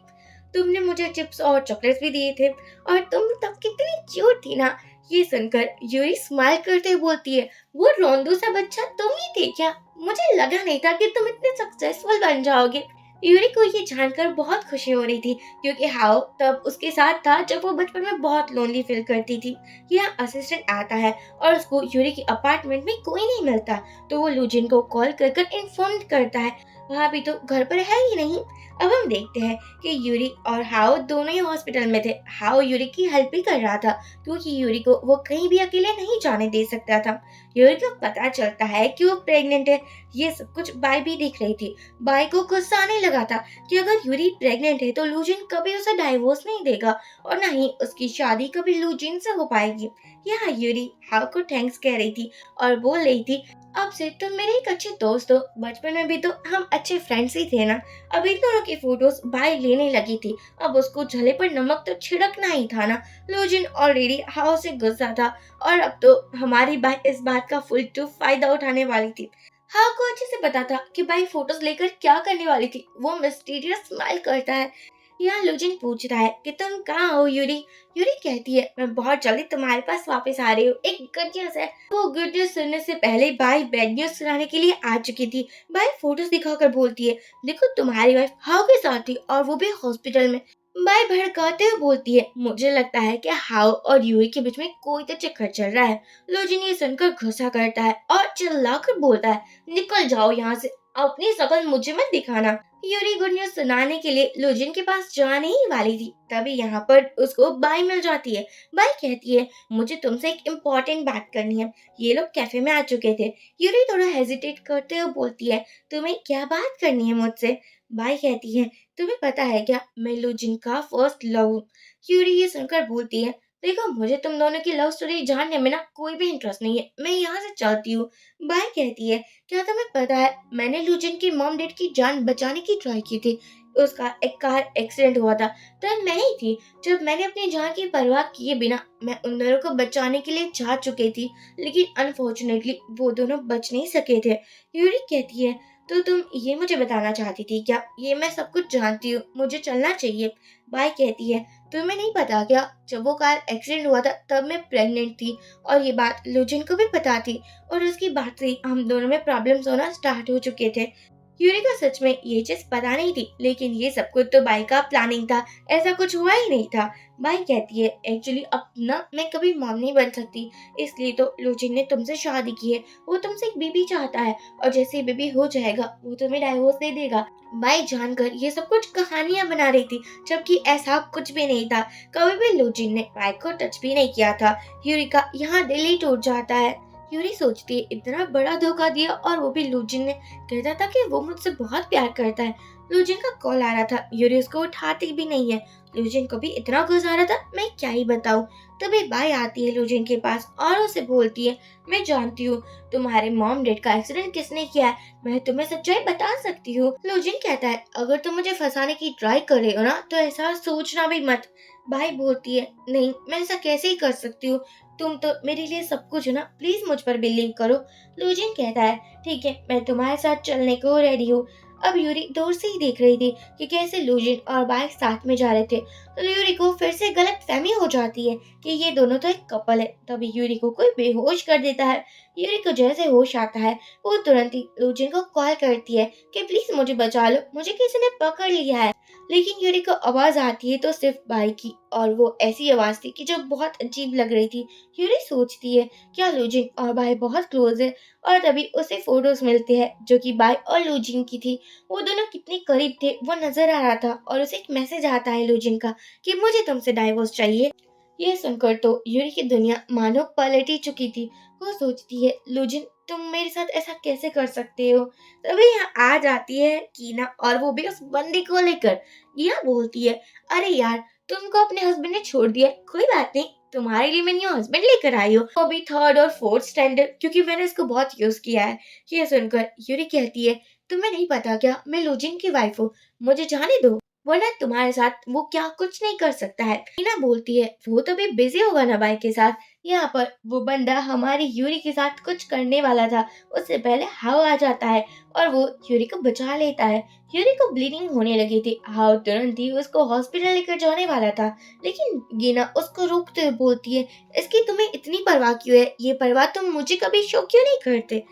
तुमने मुझे चिप्स और चॉकलेट्स भी दिए थे और तुम तब कितनी क्यूट थी ना। ये सुनकर यूरी स्माइल करते हुए बोलती है, वो रोंदू सा बच्चा तुम ही थे क्या? मुझे लगा नहीं था कि तुम इतने सक्सेसफुल बन जाओगे। यूरी को ये जानकर बहुत खुशी हो रही थी क्योंकि हाओ तब उसके साथ था जब वो बचपन में बहुत लोनली फील करती थी। यहाँ असिस्टेंट आता है और उसको यूरी के अपार्टमेंट में कोई नहीं मिलता, तो वो लुजिन को कॉल कर कर इन्फॉर्म करता है, वहाँ भी तो घर पर है ही नहीं। अब हम देखते हैं कि यूरी और हाओ दोनों ही हॉस्पिटल में थे। हाओ यूरी की हेल्प भी कर रहा था क्योंकि यूरी को वो कहीं भी अकेले नहीं जाने दे सकता था। यूरी को पता चलता है कि वो प्रेग्नेंट है। ये सब कुछ बाई भी देख रही थी। बाई को गुस्सा आने लगा था कि अगर यूरी प्रेग्नेंट है तो लुजिन कभी उसे डाइवोर्स नहीं देगा और न ही उसकी शादी कभी लुजिन से हो पाएगी। यहाँ यूरी हाउ को थैंक्स कह रही थी और बोल रही थी, अब से तुम मेरे एक अच्छे दोस्त हो। बचपन में भी तो हम अच्छे फ्रेंड्स ही थे ना। अब इन दोनों की फोटोज बाई लेने लगी थी। अब उसको झले पर नमक तो छिड़कना ही था ना। लुजिन ऑलरेडी हाउ से गुस्सा था और अब तो हमारी बाई इस बात का फुल टू फायदा उठाने वाली थी। हाँ को अच्छे से पता था कि भाई फोटोज लेकर क्या करने वाली थी। वो मिस्टीरियस स्माइल करता है। यहाँ लुजिन पूछता है कि तुम कहाँ हो यूरी? यूरी कहती है, मैं बहुत जल्दी तुम्हारे पास वापस आ रही हूँ। एक गुड न्यूज है। वो गुड न्यूज सुनने से पहले बाई बैड न्यूज सुनाने के लिए आ चुकी थी। बाई फोटोज दिखाकर बोलती है, देखो तुम्हारी वाइफ हाउ के साथ थी और वो भी हॉस्पिटल में। बाई भड़काते हुए बोलती है, मुझे लगता है कि हाउ और यूरी के बीच में कोई तो चक्कर चल रहा है। लुजिन ये सुनकर गुस्सा करता है और चिल्लाकर बोलता है, निकल जाओ यहाँ से, अपनी शकल मुझे मत दिखाना। यूरी गुड न्यूज सुनाने के लिए लुजिन के पास जाने ही वाली थी, तभी यहाँ पर उसको बाई मिल जाती है। बाई कहती है, मुझे तुमसे एक इम्पोर्टेंट बात करनी है। ये लोग कैफे में आ चुके थे। यूरी थोड़ा हेजिटेट करते हुए बोलती है, तुम्हें क्या बात करनी है मुझसे? बाई कहती है, तुम्हें पता है क्या, मैं लुजिन का फर्स्ट लव हूँ। यूरी ये सुनकर बोलती है, देखो मुझे तुम दोनों की लव स्टोरी जानने में ना कोई भी इंटरेस्ट नहीं है, मैं यहाँ से चलती हूँ। बाई कहती है, क्या तुम्हें पता है मैंने लुजिन की मॉम डैड की जान बचाने की ट्राई की थी। उसका एक कार एक्सीडेंट हुआ था, तब मैं ही थी जब मैंने अपनी जान की परवाह किए बिना मैं उन दोनों को बचाने के लिए जा चुकी थी, लेकिन अनफॉर्चुनेटली वो दोनों बच नहीं सके थे। यूरी कहती है, तो तुम ये मुझे बताना चाहती थी क्या? ये मैं सब कुछ जानती हूँ, मुझे चलना चाहिए। बाई कहती है, तुम्हें नहीं पता क्या, जब वो कार एक्सीडेंट हुआ था तब मैं प्रेग्नेंट थी और ये बात लुजिन को भी पता थी और उसकी बात से हम दोनों में प्रॉब्लम्स होना स्टार्ट हो चुके थे। यूरी को सच में ये चीज पता नहीं थी, लेकिन ये सब कुछ तो बाई का प्लानिंग था, ऐसा कुछ हुआ ही नहीं था। बाई कहती है, एक्चुअली अब ना मैं कभी मॉम नहीं बन सकती, इसलिए तो लुजिन ने तुमसे शादी की है। वो तुमसे एक बेबी चाहता है और जैसे बेबी हो जाएगा वो तुम्हें डाइवोर्स दे देगा। बाई जानकर ये सब कुछ कहानियां बना रही थी, जबकि ऐसा कुछ भी नहीं था। कभी भी लुजिन ने बाई को टच भी नहीं किया था। यूरी का यहाँ दिल ही टूट जाता है। यूरी सोचती है, इतना बड़ा धोखा दिया और वो भी लुजिन ने। कहता था कि वो मुझसे बहुत प्यार करता है। लुजिन का कॉल आ रहा था, यूरी उसको उठाती भी नहीं है। लुजिन को भी इतना गुस्सा आ रहा था, मैं क्या ही बताऊं। तभी बाई आती है लुजिन के पास और उसे बोलती है, मैं जानती हूँ तुम्हारे मॉम डैड का एक्सीडेंट किसने किया है, मैं तुम्हें सच्चाई बता सकती हूँ। लुजिन कहता है, अगर तुम मुझे फंसाने की ट्राई कर रहे हो ना तो ऐसा सोचना भी मत। बाई बोलती है, नहीं मैं ऐसा कैसे ही कर सकती हूँ, तुम तो मेरे लिए सब कुछ हो ना, प्लीज मुझ पर बिलीव करो। लुजिन कहता है, ठीक है मैं तुम्हारे साथ चलने को रेडी हूँ। अब यूरी दूर से ही देख रही थी कि कैसे लुजिन और बाइक साथ में जा रहे थे, तो यूरी को फिर से गलत फहमी हो जाती है कि ये दोनों तो एक कपल है। तभी यूरी को कोई बेहोश कर देता है। यूरी को जैसे होश आता है वो तुरंत ही लुजिन को कॉल करती है कि प्लीज मुझे बचा लो, मुझे किसी ने पकड़ लिया है। लेकिन यूरी को आवाज आती है तो सिर्फ बाई की, और वो ऐसी आवाज थी कि जो बहुत अजीब लग रही थी। यूरी सोचती है, क्या लुजिन और बाई बहुत क्लोज है? और तभी उसे फोटोज मिलते हैं जो कि बाई और लुजिन की थी। वो दोनों कितने करीब थे वो नजर आ रहा था और उसे एक मैसेज आता है लुजिन का कि मुझे तुमसे डाइवोर्स चाहिए। ये सुनकर तो यूरी की दुनिया मानो पलट ही चुकी थी। वो सोचती है, लुजिन तुम मेरे साथ ऐसा कैसे कर सकते हो? तभी यहाँ आ जाती है कीना, और वो भी उस बंदी को लेकर। कीना बोलती है, अरे यार, तुमको अपने हस्बैंड ने छोड़ दिया, कोई बात नहीं, तुम्हारे लिए मैं न्यू हस्बैंड लेकर आई हूँ, वो भी थर्ड और फोर्थ स्टैंडर्ड, क्योंकि मैंने इसको बहुत यूज किया है। ये सुनकर यूरी कहती है, तुम्हें नहीं पता क्या, मैं लूजिन की वाइफ हूँ, मुझे जाने दो, वरना तुम्हारे साथ वो क्या कुछ नहीं कर सकता है। टीना बोलती है, वो तो भी बिजी होगा ना बाई के साथ। यहाँ पर वो बंदा हमारी यूरी के साथ कुछ करने वाला था, उससे पहले हाव आ जाता है और वो यूरी को बचा लेता है। यूरी को ब्लीडिंग होने लगी थी, हाव तुरंत ही उसको हॉस्पिटल लेकर जाने वाला था, लेकिन गीना उसको रोकते हुए बोलती है, इसकी तुम्हें इतनी परवाह क्यों है, ये परवाह तुम मुझे कभी शो क्यों नहीं करते।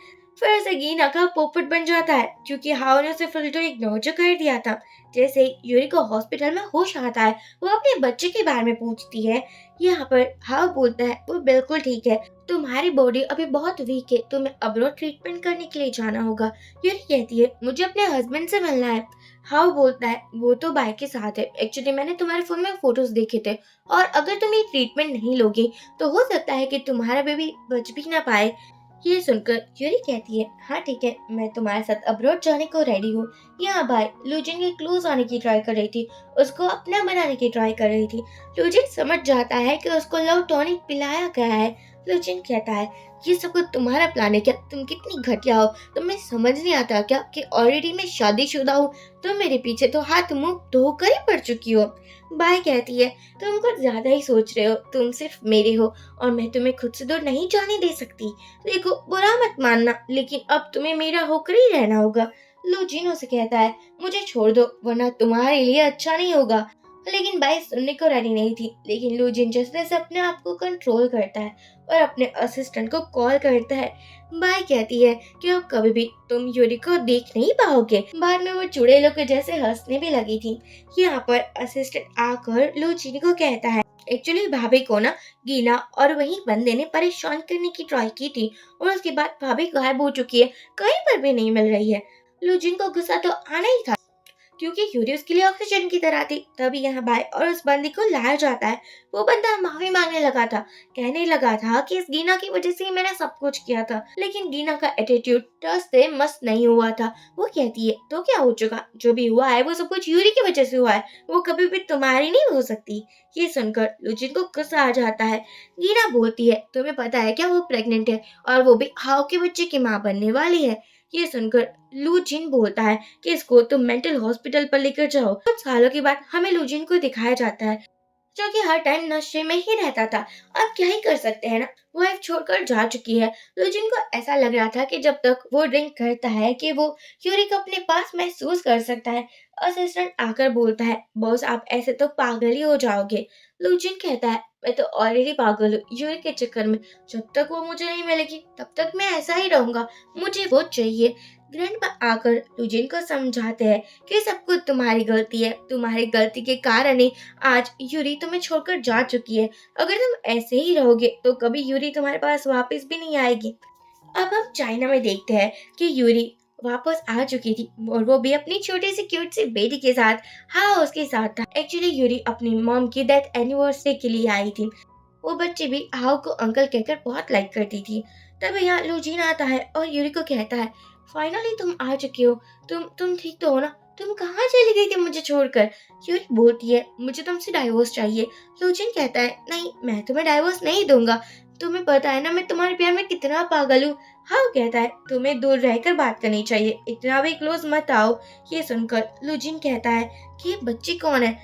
फिर से गीना का पोपट बन जाता है, क्योंकि हाव ने उसे फिल्टर इग्नोर जो कर दिया था। जैसे ही यूरी को हॉस्पिटल में होश आता है, वो अपने बच्चे के बारे में पूछती है। यहाँ पर हाव बोलता है, वो बिल्कुल ठीक है, तुम्हारी बॉडी अभी बहुत वीक है, तुम्हें अब्रॉड ट्रीटमेंट करने के लिए जाना होगा। यूरी कहती है, मुझे अपने हस्बैंड से मिलना है। हाव बोलता है, वो तो बाइक के साथ है, एक्चुअली मैंने तुम्हारे फोन में फोटोज देखे थे, और अगर तुम ये ट्रीटमेंट नहीं लोगी तो हो सकता है कि तुम्हारा बेबी बच भी ना पाए। ये सुनकर यूरी कहती है, हाँ ठीक है, मैं तुम्हारे साथ अब्रॉड जाने को रेडी हूँ। यहाँ बाय लूजिन के क्लोज आने की ट्राई कर रही थी, उसको अपना बनाने की ट्राई कर रही थी। लूजिन समझ जाता है कि उसको लव टॉनिक पिलाया गया है। लूजिन कहता है, ये सब कुछ तुम्हारा प्लान है क्या, तुम कितनी घटिया हो, तुम्हें समझ नहीं आता क्या कि ऑलरेडी मैं शादीशुदा हूँ, तुम मेरे पीछे तो हाथ मुंह धोकर ही पड़ चुकी हो। बाय कहती है, तुम कुछ ज्यादा ही सोच रहे हो, तुम सिर्फ मेरे हो और मैं तुम्हें खुद से दूर नहीं जाने दे सकती। देखो, बुरा मत मानना, लेकिन अब तुम्हें मेरा होकर ही रहना होगा। लो जीनो से कहता है, मुझे छोड़ दो, वरना तुम्हारे लिए अच्छा नहीं होगा। लेकिन बाई सुनने को रेडी नहीं थी, लेकिन लूजिन जैसे से अपने आप को कंट्रोल करता है और अपने असिस्टेंट को कॉल करता है। बाई कहती है कि अब कभी भी तुम यूरी को देख नहीं पाओगे। बाद में वो चुड़ैलों के जैसे हंसने भी लगी थी। यहाँ पर असिस्टेंट आकर लूजिन को कहता है, एक्चुअली भाभी को ना गीना और वही बंदे ने परेशान करने की ट्राई की थी, और उसके बाद भाभी गायब हो चुकी है, कहीं पर भी नहीं मिल रही है। लूजिन को गुस्सा तो आना ही था, क्योंकि यूरी उसके लिए ऑक्सीजन की तरह थी। तभी यहाँ बाय और उस बंदी को लाया जाता है। वो बंदा माफी मांगने लगा था, कहने लगा था कि इस गीना की वजह से ही मैंने सब कुछ किया था, लेकिन गीना का एटीट्यूड टस से मस्त नहीं हुआ था। वो कहती है, तो क्या हो चुका, जो भी हुआ है वो सब कुछ यूरी की वजह से हुआ है, वो कभी भी तुम्हारी नहीं हो सकती। ये सुनकर लुजिन को गुस्सा आ जाता है। गीना बोलती है, तुम्हें पता है क्या, वो प्रेग्नेंट है, और वो भी हाव के बच्चे की माँ बनने वाली है। ये सुनकर लू जिन बोलता है कि इसको तुम मेंटल हॉस्पिटल पर लेकर जाओ। कुछ सालों के बाद हमें लू जिन को दिखाया जाता है, जो कि हर टाइम नशे में ही रहता था। अब क्या ही कर सकते हैं ना, वाइफ छोड़कर जा चुकी है। लुजिन को ऐसा लग रहा था कि जब तक वो ड्रिंक करता है कि वो यूरी को अपने पास महसूस कर सकता है। असिस्टेंट आकर बोलता है, बॉस आप ऐसे तो पागल ही हो जाओगे। लुजिन कहता है, मैं तो ऑलरेडी पागल हूँ यूरी के चक्कर में, जब तक वो मुझे नहीं मिलेगी तब तक मैं ऐसा ही रहूंगा, मुझे वो चाहिए। ग्रैंडपा आकर लुजिन को समझाते हैं कि सब कुछ तुम्हारी गलती है, तुम्हारी गलती के कारण ही आज यूरी तुम्हें छोड़कर जा चुकी है। अगर तुम ऐसे ही रहोगे तो कभी यूरी तुम्हारे पास वापस भी नहीं आएगी। अब हम चाइना में देखते हैं कि यूरी वापस आ चुकी थी, और वो भी अपनी छोटी सी क्यूट सी बेटी के साथ। हाँ, उसके साथ था। एक्चुअली यूरी अपनी मॉम की डेथ एनिवर्सरी के लिए आई थी। वो बच्ची भी हाउ को अंकल कहकर बहुत लाइक करती थी। तब यहाँ लूजीन आता है और यूरी को कहता है, फाइनली तुम आ चुकी हो, तुम ठीक तो हो ना, तुम कहाँ चली गई थी मुझे छोड़कर। यूरी बोलती है, मुझे तुमसे डाइवोर्स चाहिए। लूजिन कहता है, नहीं, मैं तुम्हें डाइवोर्स नहीं दूंगा, तुम्हें पता है ना मैं तुम्हारे प्यार में कितना पागल हूँ। हाउ कहता है, तुम्हें दूर रहकर बात करनी चाहिए, इतना भी क्लोज मत आओ। ये सुनकर लूजिन कहता है कि ये बच्ची कौन है।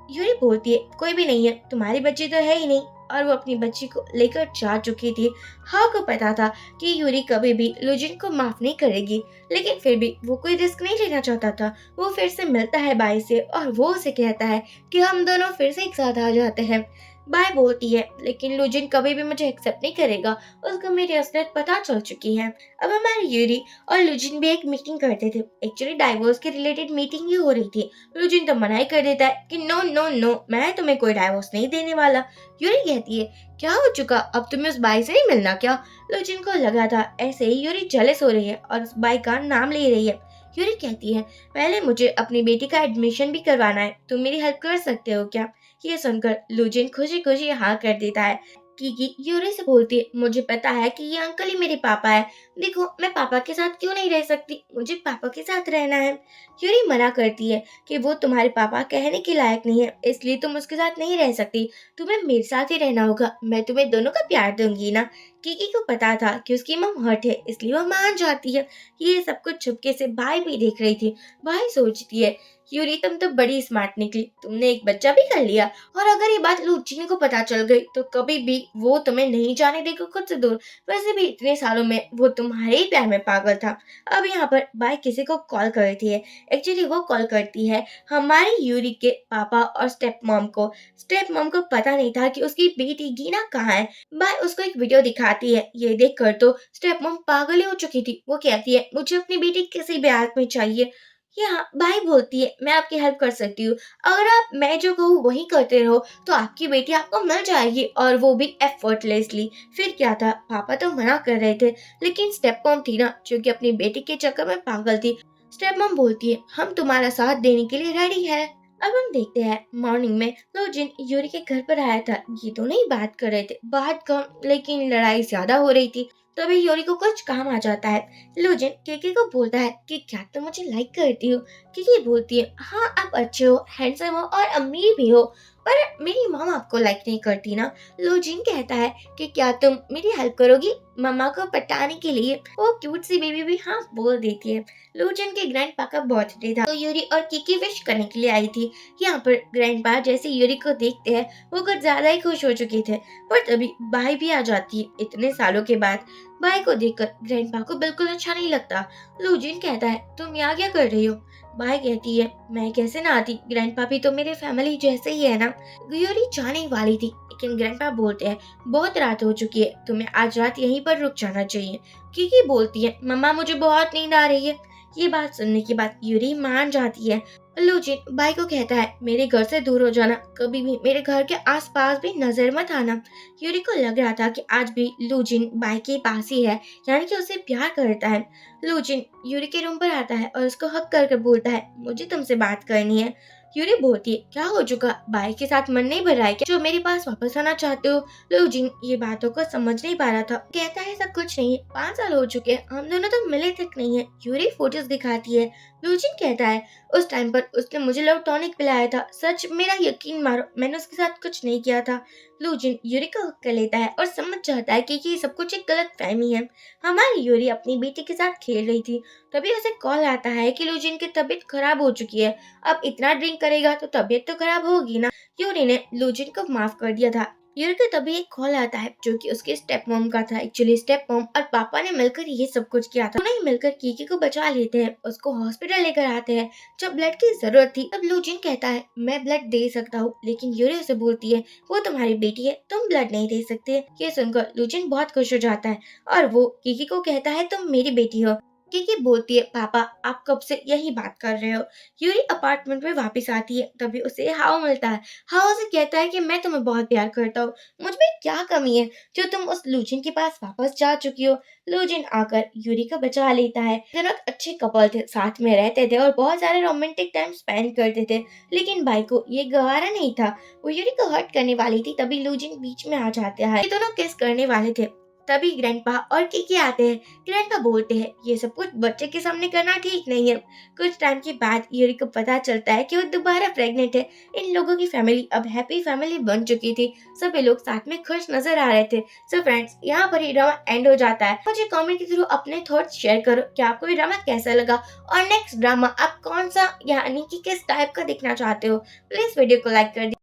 यूरी बोलती है, कोई भी नहीं है, तुम्हारी बच्ची तो है ही नहीं, और वो अपनी बच्ची को लेकर जा चुकी थी। हाउ को पता था कि यूरी कभी भी लुजिन को माफ नहीं करेगी, लेकिन फिर भी वो कोई रिस्क नहीं लेना चाहता था। वो फिर से मिलता है बाई से और वो उसे कहता है कि हम दोनों फिर से एक साथ आ जाते हैं। बाय बोलती है, लेकिन लुजिन कभी भी मुझे एक्सेप्ट नहीं करेगा, उसको मेरी असलियत पता चल चुकी है। अब हमारे यूरी और लुजिन भी एक मीटिंग करते थे। एक्चुअली डाइवोर्स के रिलेटेड मीटिंग ही हो रही थी। लुजिन तो मना ही कर देता है कि नो नो नो, मैं तुम्हें कोई डाइवोर्स नहीं देने वाला। यूरी कहती है, क्या हो चुका, अब तुम्हें उस बाई से नहीं मिलना क्या। लुजिन को लगा था ऐसे ही यूरी जेलस हो रही है और उस बाई का नाम ले रही है। यूरी कहती है, पहले मुझे अपनी बेटी का एडमिशन भी करवाना है, तुम मेरी हेल्प कर सकते हो क्या। ये सुनकर लुजिन खुशी खुशी हाँ कर देता है। कीकी यूरी से बोलती है, मुझे पता है कि ये अंकल ही मेरे पापा है। देखो मैं पापा के साथ क्यों नहीं रह सकती, मुझे पापा के साथ रहना है। यूरी मना करती है कि वो तुम्हारे पापा कहने के लायक नहीं है, इसलिए तुम उसके साथ नहीं रह सकती, तुम्हें मेरे साथ ही रहना होगा, मैं तुम्हें दोनों का प्यार दूंगी ना। कीकी को पता था कि उसकी मम हर्ट है, इसलिए वो मान जाती है। ये सब कुछ चुपके से भाई भी देख रही थी। भाई सोचती है, यूरी तुम तो बड़ी स्मार्ट निकली, तुमने एक बच्चा भी कर लिया, और अगर ये बात लुचिनी को पता चल गई तो कभी भी वो तुम्हें नहीं जाने देगा खुद से दूर। वैसे भी इतने सालों में वो तुम्हारे ही प्यार में पागल था। अब यहाँ पर बाई किसी को कॉल करती है। एक्चुअली वो कॉल करती है हमारी यूरी के पापा और स्टेप मॉम को। स्टेप मॉम को पता नहीं था कि उसकी बेटी गीना कहाँ है। बाई उसको एक वीडियो दिखाती है। ये देख कर तो स्टेप मॉम पागल ही हो चुकी थी। वो कहती है, मुझे अपनी बेटी किसी भी हालत में चाहिए। यहाँ बाई बोलती है, मैं आपकी हेल्प कर सकती हूँ, अगर आप मैं जो कहूँ वही करते रहो तो आपकी बेटी आपको मिल जाएगी, और वो भी एफर्टलेसली। फिर क्या था, पापा तो मना कर रहे थे, लेकिन स्टेप मॉम थी ना जो कि अपनी बेटी के चक्कर में पागल थी। स्टेप मॉम बोलती है, हम तुम्हारा साथ देने के लिए रेडी है। अब हम देखते हैं मॉर्निंग में लोजिन यूरी के घर पर आया था। ये दोनों ही बात कर रहे थे, बात कम लेकिन लड़ाई ज्यादा हो रही थी। तभी यूरी को कुछ काम आ जाता है। लोजिन केके को बोलता है कि क्या तुम मुझे लाइक करती हो। केके बोलती है, हाँ आप अच्छे हो, हैंडसम हो और अमीर भी हो, पर मेरी मॉम आपको लाइक नहीं करती ना। लोजिन कहता है कि क्या तुम मेरी हेल्प करोगी मम्मा को पटाने के लिए। वो क्यूट सी बेबी भी हाँ बोल देती है। लोजन के ग्रैंडपा का बर्थडे था तो यूरी और किकी विश करने के लिए आई थी। यहाँ पर ग्रैंडपा जैसे यूरी को देखते हैं वो कुछ ज्यादा ही खुश हो चुके थे, पर तभी बाई भी आ जाती है इतने सालों के बाद। बाई को देखकर ग्रैंडपा को बिल्कुल अच्छा नहीं लगता। लूजिन कहता है, तुम यहाँ क्या कर रही हो। बाई कहती है, मैं कैसे ना आती, ग्रैंडपा भी तो मेरे फैमिली जैसे ही है ना। यूरी जाने वाली थी लेकिन ग्रैंडपा बोलते हैं, बहुत रात हो चुकी है, तुम्हें आज रात यहीं पर रुक जाना चाहिए। किकी बोलती है, मम्मा मुझे बहुत नींद आ रही है। ये बात सुनने के बाद यूरी मान जाती है। लूजिन बाई को कहता है, मेरे घर से दूर हो जाना, कभी भी मेरे घर के आसपास भी नजर मत आना। यूरी को लग रहा था कि आज भी लूजिन बाई के पास ही है, यानी कि उसे प्यार करता है। लूजिन यूरी के रूम पर आता है और उसको हक करके बोलता है, मुझे तुमसे बात करनी है। यूरी बोलती है, क्या हो चुका, बाई के साथ मन नहीं भर रहा है क्या, जो मेरे पास वापस आना चाहते हो। लूजिन ये बातों को समझ नहीं पा रहा था। कहता है, ऐसा कुछ नहीं है, 5 साल हो चुके हैं, हम दोनों तो मिले तक नहीं है। यूरी फोटोज दिखाती है। लूजिन कहता है, उस टाइम पर उसने मुझे लव टॉनिक पिलाया था, सच मेरा यकीन मारो, मैंने उसके साथ कुछ नहीं किया था। लूजिन यूरी को हक कर लेता है और समझ जाता है कि ये सब कुछ एक गलत फहमी है। हमारी यूरी अपनी बेटी के साथ खेल रही थी, तभी उसे कॉल आता है कि लूजिन की तबीयत खराब हो चुकी है। अब इतना ड्रिंक करेगा तो तबीयत तो खराब होगी ना। यूरी ने लूजिन को माफ कर दिया था। यूरी को तभी एक कॉल आता है जो कि उसके स्टेप मॉम का था। एक्चुअली स्टेप मॉम और पापा ने मिलकर ये सब कुछ किया था। दोनों ही मिलकर कीकी को बचा लेते हैं, उसको हॉस्पिटल लेकर आते हैं। जब ब्लड की जरूरत थी तब लूजिन कहता है, मैं ब्लड दे सकता हूँ, लेकिन यूरी उसे बोलती है, वो तुम्हारी बेटी है, तुम ब्लड नहीं दे सकते। ये सुनकर लूजिन बहुत खुश हो जाता है और वो कीकी को कहता है, तुम मेरी बेटी हो। कीकी बोलती है, पापा आप कब से यही बात कर रहे हो। यूरी अपार्टमेंट में वापस आती है, तभी उसे हाओ मिलता है। हाओ से कहता है कि मैं तुम्हें बहुत प्यार करता हूँ, मुझ में क्या कमी है जो तुम उस लूजिन के पास वापस जा चुकी हो। लूजिन आकर यूरी का बचा लेता है। दोनों अच्छे कपल थे, साथ में रहते थे और बहुत सारे रोमांटिक टाइम स्पेंड करते थे, लेकिन बाई को ये गवारा नहीं था। वो यूरी को हर्ट करने वाली थी, तभी लूजिन बीच में आ जाता है। ये दोनों किस करने वाले थे, तभी ग्रैंडपा और कीकी आते हैं। ग्रैंडपा बोलते हैं, ये सब कुछ बच्चे के सामने करना ठीक नहीं है। कुछ टाइम के बाद यूरी को पता चलता है कि वो दोबारा प्रेग्नेंट है। इन लोगों की फैमिली अब हैप्पी फैमिली बन चुकी थी, सभी लोग साथ में खुश नजर आ रहे थे। सो फ्रेंड्स, यहाँ पर ये ड्रामा एंड हो जाता है। मुझे कमेंट के थ्रू अपने थॉट्स शेयर करो कि आपको ये ड्रामा कैसा लगा, और नेक्स्ट ड्रामा आप कौन सा यानी कि किस टाइप का देखना चाहते हो। प्लीज वीडियो को लाइक कर